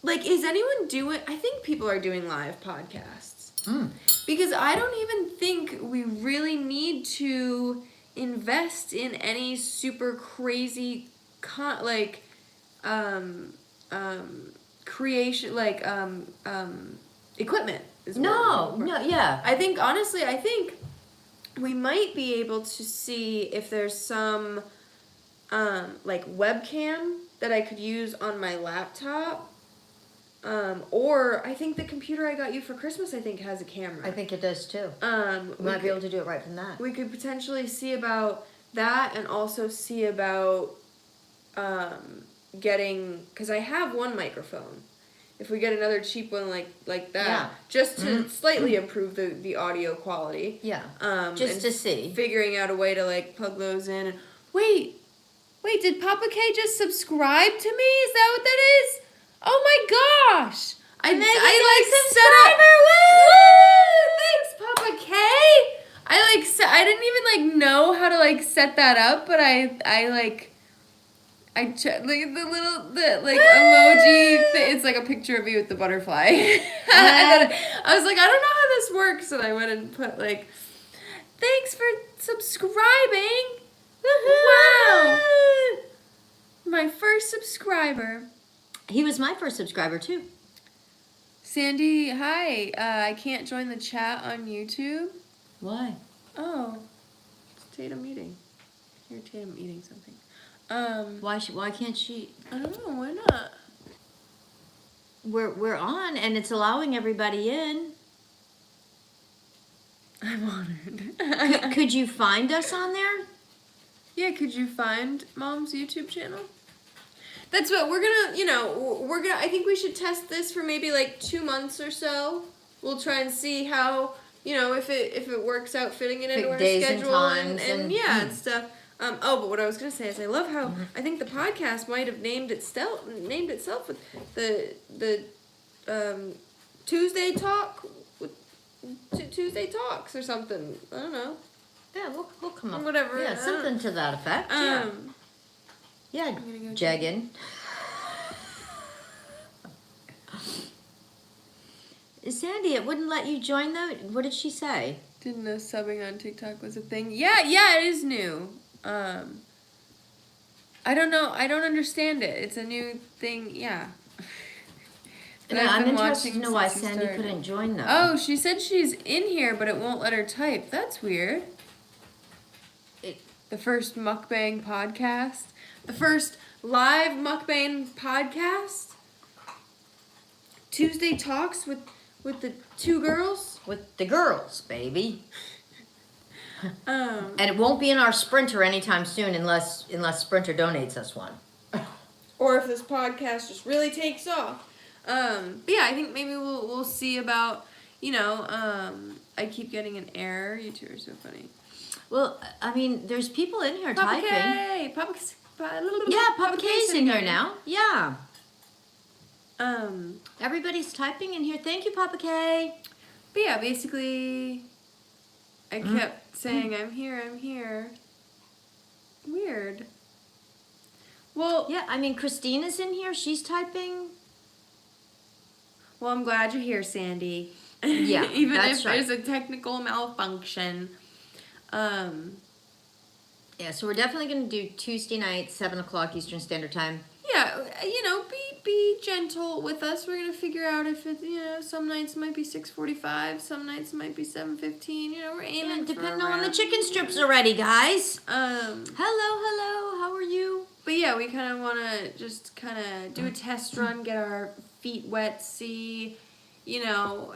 Speaker 2: like, is anyone doing? I think people are doing live podcasts because I don't even think we really need to invest in any super crazy creation, like equipment.
Speaker 1: Yeah.
Speaker 2: I think, honestly, we might be able to see if there's some like webcam that I could use on my laptop. Or I think the computer I got you for Christmas, I think, has a camera.
Speaker 1: I think it does too. We might be able to do it right from that.
Speaker 2: We could potentially see about that, and also see about getting, because I have one microphone. If we get another cheap one like that, just to slightly improve the audio quality.
Speaker 1: Yeah. Just to see.
Speaker 2: Figuring out a way to like plug those in. And wait, did Papa K just subscribe to me? Is that what that is? Oh my gosh! I like set up. Woo! Thanks, Papa K. I didn't even like know how to like set that up, but I checked like the emoji. It's like a picture of you with the butterfly. I was like, I don't know how this works, and I went and put like, thanks for subscribing. Wow, my first subscriber.
Speaker 1: He was my first subscriber too.
Speaker 2: Sandy, hi. I can't join the chat on YouTube.
Speaker 1: Why?
Speaker 2: Oh, it's Tatum eating. Hear Tatum eating something.
Speaker 1: Why can't she?
Speaker 2: I don't know. Why not?
Speaker 1: We're on, and it's allowing everybody in.
Speaker 2: I'm honored.
Speaker 1: Could you find us on there?
Speaker 2: Yeah, could you find Mom's YouTube channel? That's what we're gonna, I think we should test this for maybe like 2 months or so. We'll try and see how, if it works out fitting it into our
Speaker 1: days and
Speaker 2: schedule
Speaker 1: times
Speaker 2: and stuff. But what I was gonna say is I love how I think the podcast might have named itself with the Tuesday talk with Tuesday talks or something. I don't know.
Speaker 1: Yeah, we'll come up.
Speaker 2: Whatever.
Speaker 1: Yeah, something to that effect. Yeah. Yeah,
Speaker 2: I'm gonna go
Speaker 1: Jaggin. Sandy, it wouldn't let you join though. What did she say?
Speaker 2: Didn't know subbing on TikTok was a thing. Yeah, it is new. I don't know. I don't understand it. It's a new thing. Yeah. But
Speaker 1: Yeah,
Speaker 2: I've
Speaker 1: I'm
Speaker 2: been
Speaker 1: interested to
Speaker 2: watching
Speaker 1: know why
Speaker 2: since you
Speaker 1: Sandy
Speaker 2: started.
Speaker 1: couldn't join though.
Speaker 2: Oh, she said she's in here, but it won't let her type. That's weird. The first mukbang podcast. The first live mukbang podcast. Tuesday talks with the two girls.
Speaker 1: With the girls, baby.
Speaker 2: Um,
Speaker 1: And it won't be in our Sprinter anytime soon unless Sprinter donates us one.
Speaker 2: or if this podcast just really takes off. But yeah, I think maybe we'll see about, I keep getting an error. You two are so funny.
Speaker 1: Well, I mean, there's people in here
Speaker 2: Papa
Speaker 1: typing.
Speaker 2: K!
Speaker 1: Yeah, Papa K's in here now. Yeah.
Speaker 2: Um,
Speaker 1: Everybody's typing in here. Thank you, Papa K.
Speaker 2: but yeah, basically, I kept saying, I'm here. Weird. Well,
Speaker 1: Yeah, I mean, Christina's in here. She's typing.
Speaker 2: well, I'm glad you're here, Sandy.
Speaker 1: Yeah,
Speaker 2: Even
Speaker 1: that's
Speaker 2: if
Speaker 1: right.
Speaker 2: there's a technical malfunction.
Speaker 1: Yeah, so we're definitely going to do Tuesday night, 7 o'clock Eastern Standard Time.
Speaker 2: Yeah, be gentle with us. We're gonna figure out if it, some nights might be 6:45, some nights might be 7:15. We're aiming
Speaker 1: And
Speaker 2: for
Speaker 1: depending on when the
Speaker 2: around-
Speaker 1: chicken strips are ready, guys.
Speaker 2: Um,
Speaker 1: Hello, how are you?
Speaker 2: but yeah, we kind of want to just kind of do a test run, get our feet wet, see,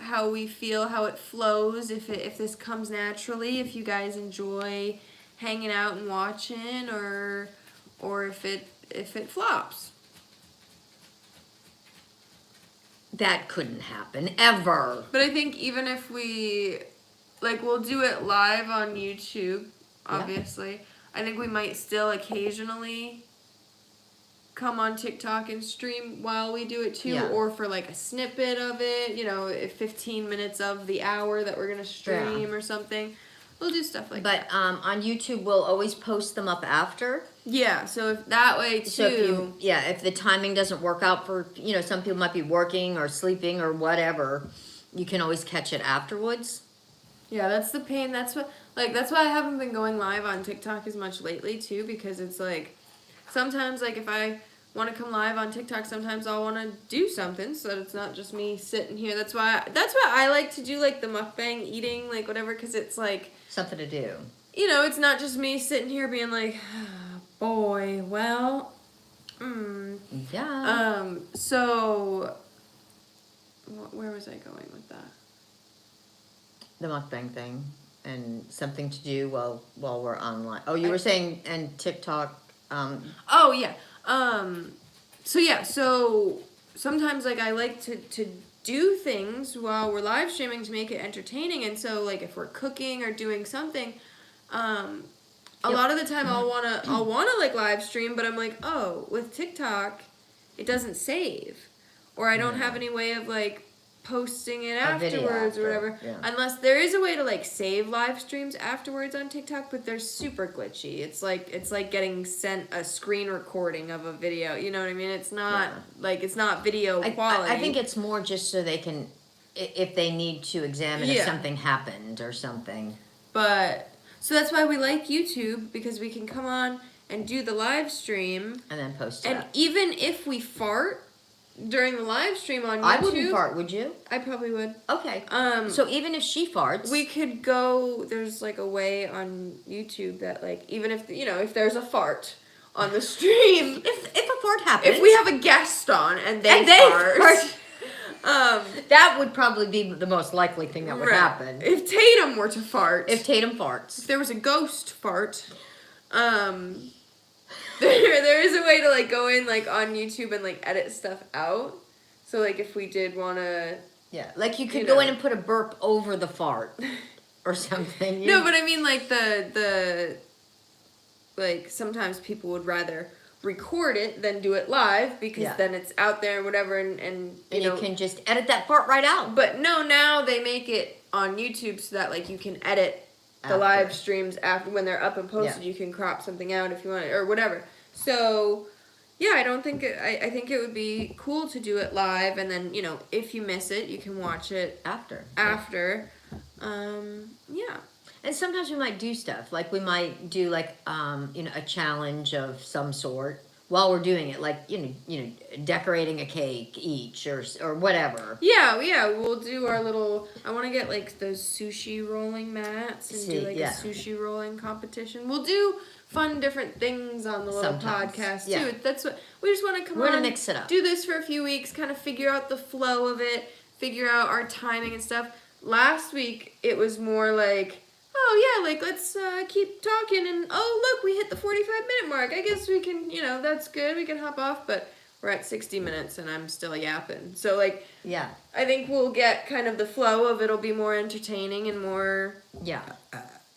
Speaker 2: how we feel, how it flows, if this comes naturally, if you guys enjoy hanging out and watching, or if it flops.
Speaker 1: That couldn't happen, ever.
Speaker 2: But I think even if we, we'll do it live on YouTube, obviously. Yeah. I think we might still occasionally come on TikTok and stream while we do it too, or for a snippet of it, 15 minutes of the hour that we're going to stream or something. We'll do stuff like that.
Speaker 1: But on YouTube, we'll always post them up after.
Speaker 2: Yeah, so if that way too.
Speaker 1: So if the timing doesn't work out for, some people might be working or sleeping or whatever, you can always catch it afterwards.
Speaker 2: Yeah, that's the pain. That's why I haven't been going live on TikTok as much lately too, because it's sometimes if I want to come live on TikTok, sometimes I'll want to do something so that it's not just me sitting here. That's why I like to do the mukbang eating, whatever, because it's
Speaker 1: something to do.
Speaker 2: It's not just me sitting here being boy, well,
Speaker 1: Yeah.
Speaker 2: So, where was I going with that?
Speaker 1: The mukbang thing and something to do while we're online. Oh, you were saying, and TikTok.
Speaker 2: Oh yeah. So sometimes I like to do things while we're live streaming to make it entertaining, and so if we're cooking or doing something, a lot of the time I'll wanna live stream, but I'm with TikTok, it doesn't save, or I don't have any way of posting it afterwards or whatever.
Speaker 1: Yeah.
Speaker 2: Unless there is a way to save live streams afterwards on TikTok, but they're super glitchy. It's like getting sent a screen recording of a video. You know what I mean? It's not it's not video quality.
Speaker 1: I think it's more just so they can, if they need to examine if something happened or something.
Speaker 2: But so that's why we like YouTube, because we can come on and do the live stream
Speaker 1: And then post it.
Speaker 2: and even if we fart during the live stream on YouTube,
Speaker 1: I wouldn't fart, would you?
Speaker 2: I probably would.
Speaker 1: Okay. So even if she farts,
Speaker 2: We could go. There's a way on YouTube that even if if there's a fart on the stream,
Speaker 1: if a fart happens,
Speaker 2: if we have a guest on and they fart,
Speaker 1: that would probably be the most likely thing that would happen.
Speaker 2: If Tatum were to fart,
Speaker 1: If Tatum farts,
Speaker 2: if there was a ghost fart, there is a way to go in on YouTube and edit stuff out. So if we did want to,
Speaker 1: you could go in and put a burp over the fart or something.
Speaker 2: No, but I mean the like sometimes people would rather record it than do it live because
Speaker 1: Yeah.
Speaker 2: then it's out there and whatever and
Speaker 1: And
Speaker 2: know,
Speaker 1: you can just edit that part right out.
Speaker 2: but no, now they make it on YouTube so that like you can edit the
Speaker 1: After.
Speaker 2: live streams after when they're up and posted.
Speaker 1: Yeah.
Speaker 2: You can crop something out if you want it or whatever. So yeah, I don't think I think it would be cool to do it live, and then if you miss it, you can watch it
Speaker 1: After.
Speaker 2: Yeah.
Speaker 1: And sometimes we might do stuff like we might do like a challenge of some sort while we're doing it, like decorating a cake each or whatever.
Speaker 2: Yeah, we'll do our little. I want to get like those sushi rolling mats and do like a sushi rolling competition. We'll do fun different things on the little podcast too.
Speaker 1: Yeah.
Speaker 2: That's what we just want to come on.
Speaker 1: We're gonna mix it up.
Speaker 2: Do this for a few weeks, kind of figure out the flow of it, figure out our timing and stuff. Last week it was more like, oh yeah, like let's keep talking and oh look, we hit the 45-minute mark. I guess we can, that's good. We can hop off, but we're at 60 minutes and I'm still yapping. So like,
Speaker 1: yeah,
Speaker 2: I think we'll get kind of the flow of it'll be more entertaining and more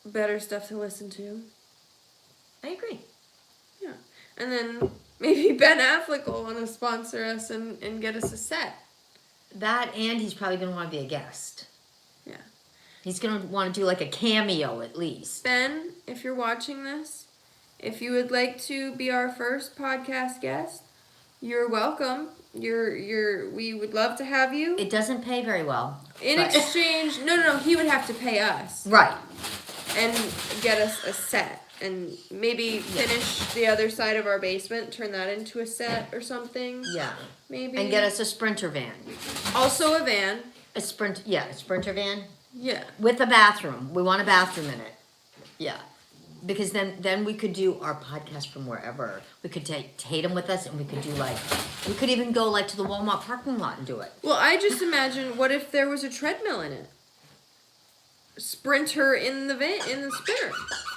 Speaker 2: better stuff to listen to.
Speaker 1: I agree.
Speaker 2: Yeah, and then maybe Ben Affleck will want to sponsor us and get us a set.
Speaker 1: That, and he's probably gonna want to be a guest.
Speaker 2: Yeah.
Speaker 1: He's going to want to do like a cameo at least.
Speaker 2: Ben, if you're watching this, if you would like to be our first podcast guest, you're welcome. We would love to have you.
Speaker 1: It doesn't pay very well.
Speaker 2: In exchange, no, he would have to pay us.
Speaker 1: Right.
Speaker 2: And get us a set. And maybe finish the other side of our basement, turn that into a set or something.
Speaker 1: Yeah.
Speaker 2: Maybe.
Speaker 1: And get us a Sprinter van.
Speaker 2: Also a van.
Speaker 1: A Sprinter van.
Speaker 2: Yeah.
Speaker 1: With a bathroom. We want a bathroom in it. Yeah. Because then we could do our podcast from wherever. We could take Tatum with us and we could do we could even go to the Walmart parking lot and do it.
Speaker 2: Well, I just imagine, what if there was a treadmill in it? Sprinter in the sprinter.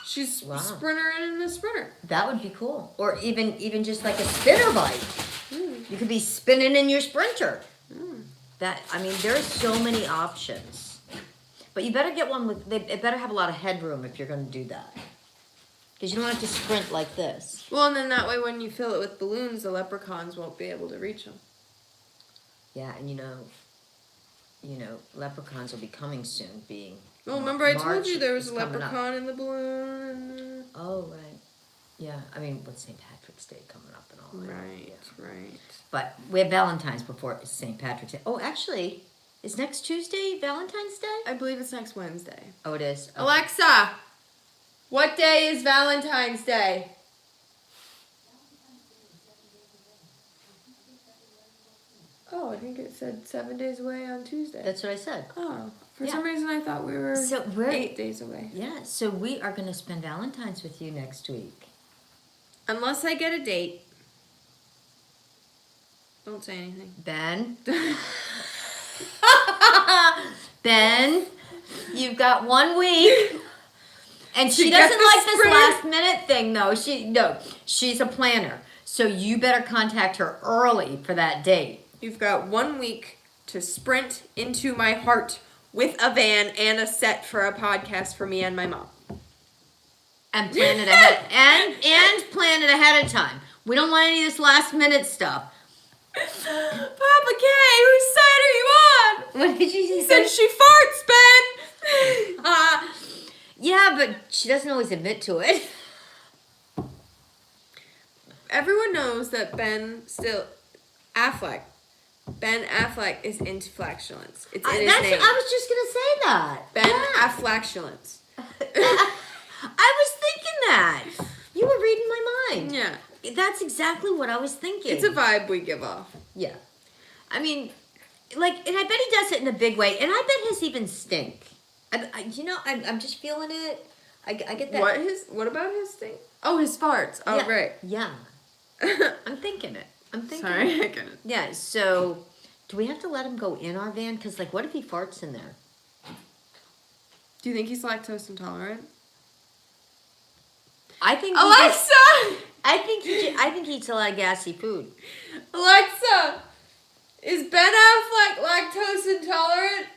Speaker 2: She's sprinter in the sprinter.
Speaker 1: That would be cool. Or even just like a spinner bike. You could be spinning in your Sprinter. There's so many options. But you better get one it better have a lot of headroom if you're going to do that. Because you don't have to sprint like this.
Speaker 2: Well, and then that way when you fill it with balloons, the leprechauns won't be able to reach them.
Speaker 1: Yeah, and leprechauns will be coming soon, being...
Speaker 2: Well, remember I told you there was a
Speaker 1: coming
Speaker 2: leprechaun in the balloon.
Speaker 1: Oh, right. Yeah, with St. Patrick's Day coming up and all that.
Speaker 2: Right.
Speaker 1: But we have Valentine's before St. Patrick's Day. Oh, actually, is next Tuesday Valentine's Day?
Speaker 2: I believe it's next Wednesday.
Speaker 1: Oh, it is? Okay.
Speaker 2: Alexa, what day is Valentine's Day? Oh, I think it said 7 days away on Tuesday.
Speaker 1: That's what I said.
Speaker 2: Oh, for some reason I thought we were 8 days away.
Speaker 1: Yeah, so we are going to spend Valentine's with you next week.
Speaker 2: Unless I get a date. Don't say anything.
Speaker 1: Ben? Ben, you've got 1 week. And she doesn't like this last minute thing, though. She's a planner. So you better contact her early for that date.
Speaker 2: You've got 1 week to sprint into my heart with a van and a set for a podcast for me and my mom.
Speaker 1: And plan it ahead and plan it ahead of time. We don't want any of this last minute stuff.
Speaker 2: Papa K, whose side are you on?
Speaker 1: What did she say?
Speaker 2: He said she farts, Ben.
Speaker 1: Yeah, but she doesn't always admit to it.
Speaker 2: Everyone knows that Ben Affleck is into flatulence. It's in his name.
Speaker 1: I was just gonna say that.
Speaker 2: Ben Afflatulence.
Speaker 1: I was thinking that. You were reading my mind.
Speaker 2: Yeah.
Speaker 1: That's exactly what I was thinking.
Speaker 2: It's a vibe we give off.
Speaker 1: Yeah. I mean, and I bet he does it in a big way, and I bet his even stink. I'm just feeling it. I get that.
Speaker 2: What about his thing? Oh, his farts. Oh,
Speaker 1: yeah.
Speaker 2: right.
Speaker 1: Yeah. I'm thinking it.
Speaker 2: Sorry, I get it.
Speaker 1: Yeah, so do we have to let him go in our van? Because, what if he farts in there?
Speaker 2: Do you think he's lactose intolerant?
Speaker 1: I think
Speaker 2: Alexa!
Speaker 1: I think he eats a lot of gassy food.
Speaker 2: Alexa! Is Ben Affleck lactose intolerant?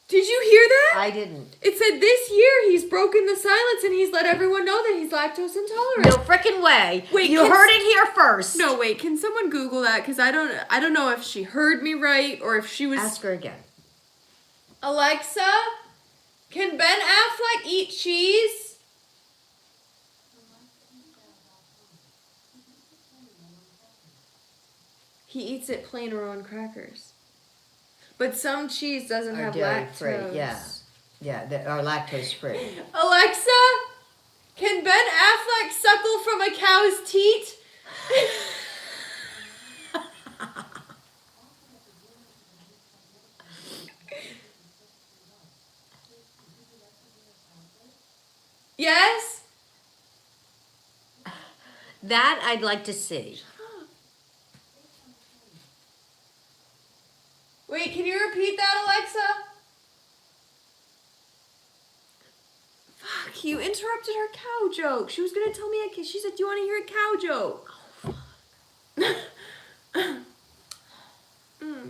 Speaker 2: Did you hear that?
Speaker 1: I didn't.
Speaker 2: It said this year he's broken the silence and he's let everyone know that he's lactose intolerant.
Speaker 1: No frickin' way.
Speaker 2: Wait,
Speaker 1: you heard it here first.
Speaker 2: No, wait. Can someone Google that? Because I don't know if she heard me right or if she was.
Speaker 1: Ask her again.
Speaker 2: Alexa, can Ben Affleck eat cheese? He eats it plain or on crackers. But some cheese doesn't have lactose.
Speaker 1: Free. Yeah. Yeah, they are lactose free.
Speaker 2: Alexa, can Ben Affleck suckle from a cow's teat? Yes?
Speaker 1: That I'd like to see.
Speaker 2: Wait, can you repeat that, Alexa? Fuck, you interrupted her cow joke. She was gonna tell me, she said, do you want to hear a cow joke?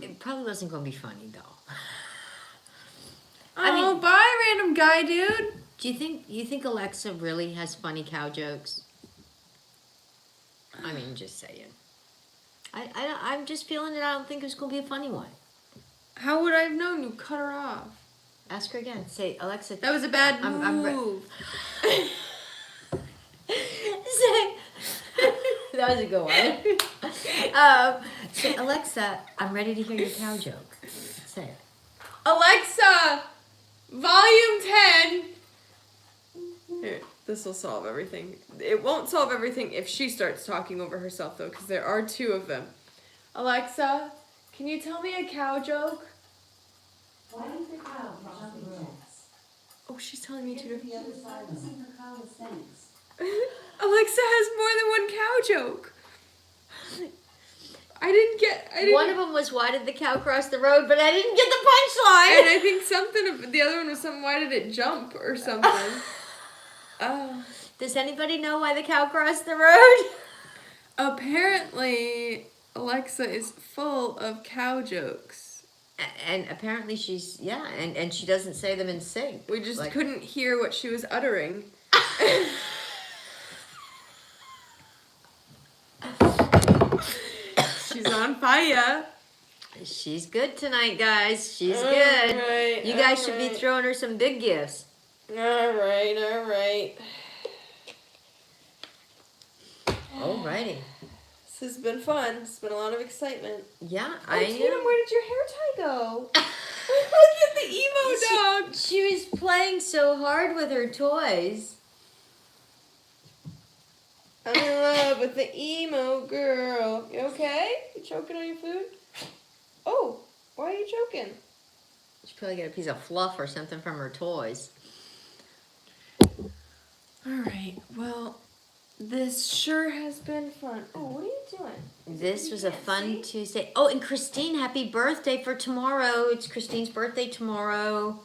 Speaker 1: It probably wasn't going to be funny, though.
Speaker 2: Oh, bye, random guy, dude.
Speaker 1: Do you think Alexa really has funny cow jokes? I mean, just saying. I'm just feeling it. I don't think it's going to be a funny one.
Speaker 2: How would I have known? You cut her off.
Speaker 1: Ask her again. Say, Alexa.
Speaker 2: That was a bad move.
Speaker 1: That was a good one. Say, Alexa, I'm ready to hear your cow joke. Say it.
Speaker 2: Alexa, volume 10. Here, this will solve everything. It won't solve everything if she starts talking over herself, though, because there are two of them. Alexa, can you tell me a cow joke?
Speaker 3: Why did the cow cross the road?
Speaker 2: Oh, she's telling me two different.
Speaker 3: The other side was in the cow with thanks.
Speaker 2: Alexa has more than one cow joke. I didn't.
Speaker 1: One of them was, why did the cow cross the road? But I didn't get the punchline.
Speaker 2: And I think the other one was something, why did it jump or something?
Speaker 1: Does anybody know why the cow crossed the road?
Speaker 2: Apparently, Alexa is full of cow jokes.
Speaker 1: And apparently she's, and she doesn't say them in sync.
Speaker 2: We just couldn't hear what she was uttering. She's on fire.
Speaker 1: She's good tonight, guys. She's good.
Speaker 2: Right,
Speaker 1: you guys should be throwing her some big gifts.
Speaker 2: All right.
Speaker 1: Alrighty.
Speaker 2: This has been fun. It's been a lot of excitement.
Speaker 1: Yeah,
Speaker 2: Tatum, where did your hair tie go? Look at the emo dog.
Speaker 1: She was playing so hard with her toys.
Speaker 2: I'm in love with the emo girl. You okay? You choking on your food? Oh, why are you choking?
Speaker 1: She probably got a piece of fluff or something from her toys.
Speaker 2: Alright, well, this sure has been fun. Oh, what are you doing?
Speaker 1: This was a fun Tuesday. Oh, and Christine, happy birthday for tomorrow. It's Christine's birthday tomorrow.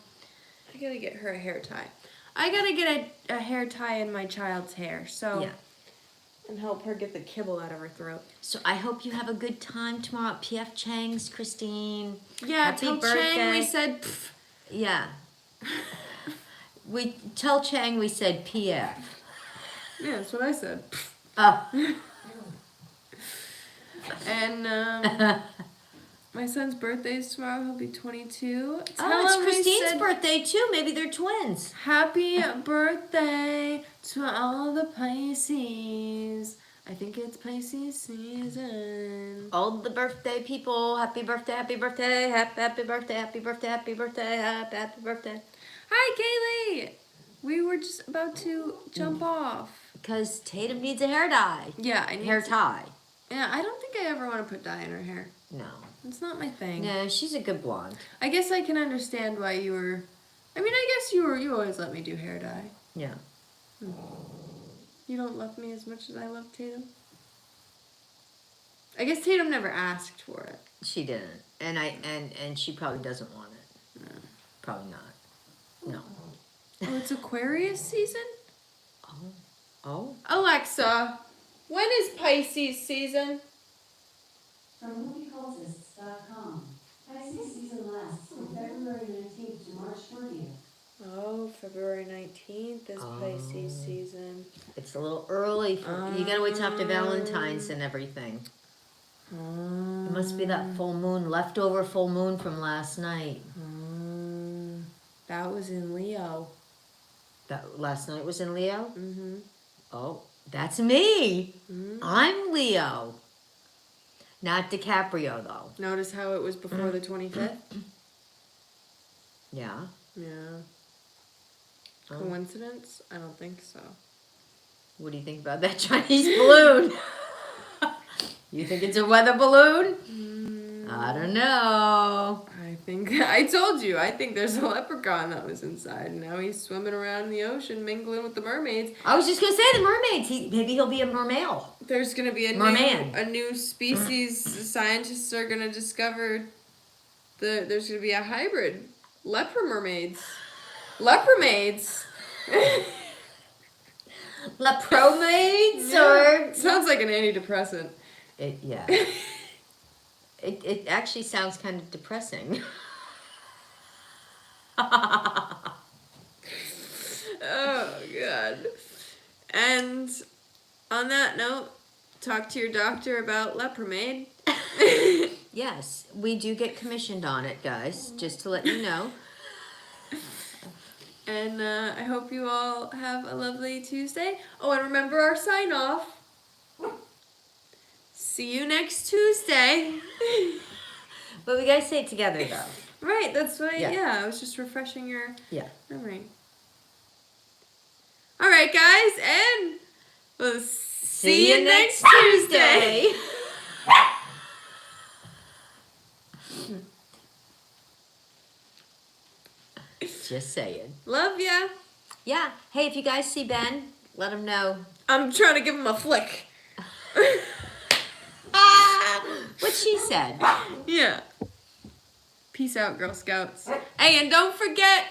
Speaker 2: I gotta get her a hair tie. I gotta get a hair tie in my child's hair, so...
Speaker 1: Yeah.
Speaker 2: And help her get the kibble out of her throat.
Speaker 1: So I hope you have a good time tomorrow at P.F. Chang's, Christine.
Speaker 2: Yeah,
Speaker 1: happy
Speaker 2: tell
Speaker 1: birthday.
Speaker 2: Chang we said... Pff.
Speaker 1: Yeah. We tell Chang we said P.F.
Speaker 2: Yeah, that's what I said.
Speaker 1: Oh.
Speaker 2: And my son's birthday is tomorrow. He'll be 22.
Speaker 1: Oh,
Speaker 2: Tell
Speaker 1: it's
Speaker 2: him we
Speaker 1: Christine's
Speaker 2: said,
Speaker 1: birthday too. Maybe they're twins.
Speaker 2: Happy birthday to all the Pisces. I think it's Pisces season.
Speaker 1: All the birthday people, happy birthday, happy birthday, happy birthday, happy birthday, happy birthday, happy birthday.
Speaker 2: Hi, Kaylee. We were just about to jump off.
Speaker 1: Because Tatum needs a hair dye.
Speaker 2: Yeah, I need
Speaker 1: Hair tie.
Speaker 2: Yeah, I don't think I ever want to put dye in her hair.
Speaker 1: No.
Speaker 2: It's not my thing.
Speaker 1: No, she's a good blonde.
Speaker 2: I guess I can understand why you were... I mean, I guess you always let me do hair dye.
Speaker 1: Yeah.
Speaker 2: You don't love me as much as I love Tatum? I guess Tatum never asked for it.
Speaker 1: She didn't. And she probably doesn't want it.
Speaker 2: No.
Speaker 1: Probably not. No.
Speaker 2: Oh, it's Aquarius season?
Speaker 1: Oh.
Speaker 2: Alexa, when is Pisces season?
Speaker 3: From moviecultists.com. Pisces season lasts from February 19th to March 20th.
Speaker 2: Oh, February 19th is Pisces season.
Speaker 1: It's a little early. You gotta wait till after Valentine's and everything. It must be that full moon, leftover full moon from last night.
Speaker 2: That was in Leo.
Speaker 1: That last night was in Leo?
Speaker 2: Mm-hmm.
Speaker 1: Oh, that's me.
Speaker 2: Mm-hmm.
Speaker 1: I'm Leo. Not DiCaprio, though.
Speaker 2: Notice how it was before the 25th?
Speaker 1: Yeah.
Speaker 2: Yeah.
Speaker 1: Oh.
Speaker 2: Coincidence? I don't think so.
Speaker 1: What do you think about that Chinese balloon? You think it's a weather balloon? I don't know.
Speaker 2: I told you, I think there's a leprechaun that was inside, and now he's swimming around in the ocean, mingling with the mermaids.
Speaker 1: I was just gonna say the mermaids. Maybe he'll be a mermail.
Speaker 2: There's gonna be a new species. Scientists are gonna discover there's gonna be a hybrid leper mermaids. Lepromaids.
Speaker 1: Lepromaids or
Speaker 2: sounds like an antidepressant.
Speaker 1: Yeah. It actually sounds kind of depressing.
Speaker 2: Oh God. And on that note, talk to your doctor about lepromaid.
Speaker 1: Yes, we do get commissioned on it, guys, just to let you know.
Speaker 2: And I hope you all have a lovely Tuesday. Oh, and remember our sign off. See you next Tuesday.
Speaker 1: But we gotta say it together, though.
Speaker 2: Right, that's why,
Speaker 1: Yeah.
Speaker 2: yeah, I was just refreshing your
Speaker 1: Yeah.
Speaker 2: memory. All right, guys, and we'll see you next Tuesday.
Speaker 1: Just saying.
Speaker 2: Love ya.
Speaker 1: Yeah. Hey, if you guys see Ben, let him know.
Speaker 2: I'm trying to give him a flick.
Speaker 1: What she said.
Speaker 2: Yeah. Peace out, Girl Scouts. Hey, and don't forget,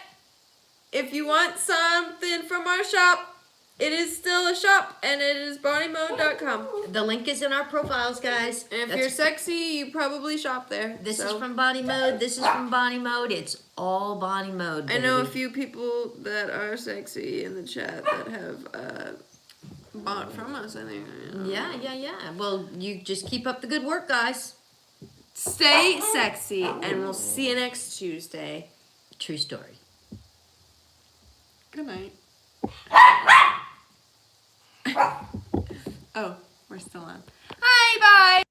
Speaker 2: if you want something from our shop, it is still a shop, and it is bodymode.com.
Speaker 1: The link is in our profiles, guys.
Speaker 2: And if you're sexy, you probably shop there.
Speaker 1: This
Speaker 2: so.
Speaker 1: is from Body Mode. This is from Body Mode. It's all Body Mode,
Speaker 2: I
Speaker 1: baby.
Speaker 2: know a few people that are sexy in the chat that have bought from us, I think.
Speaker 1: Yeah. Well, you just keep up the good work, guys.
Speaker 2: Stay sexy, and we'll see you next Tuesday.
Speaker 1: True story.
Speaker 2: Good night. Oh, we're still on. Hi, bye.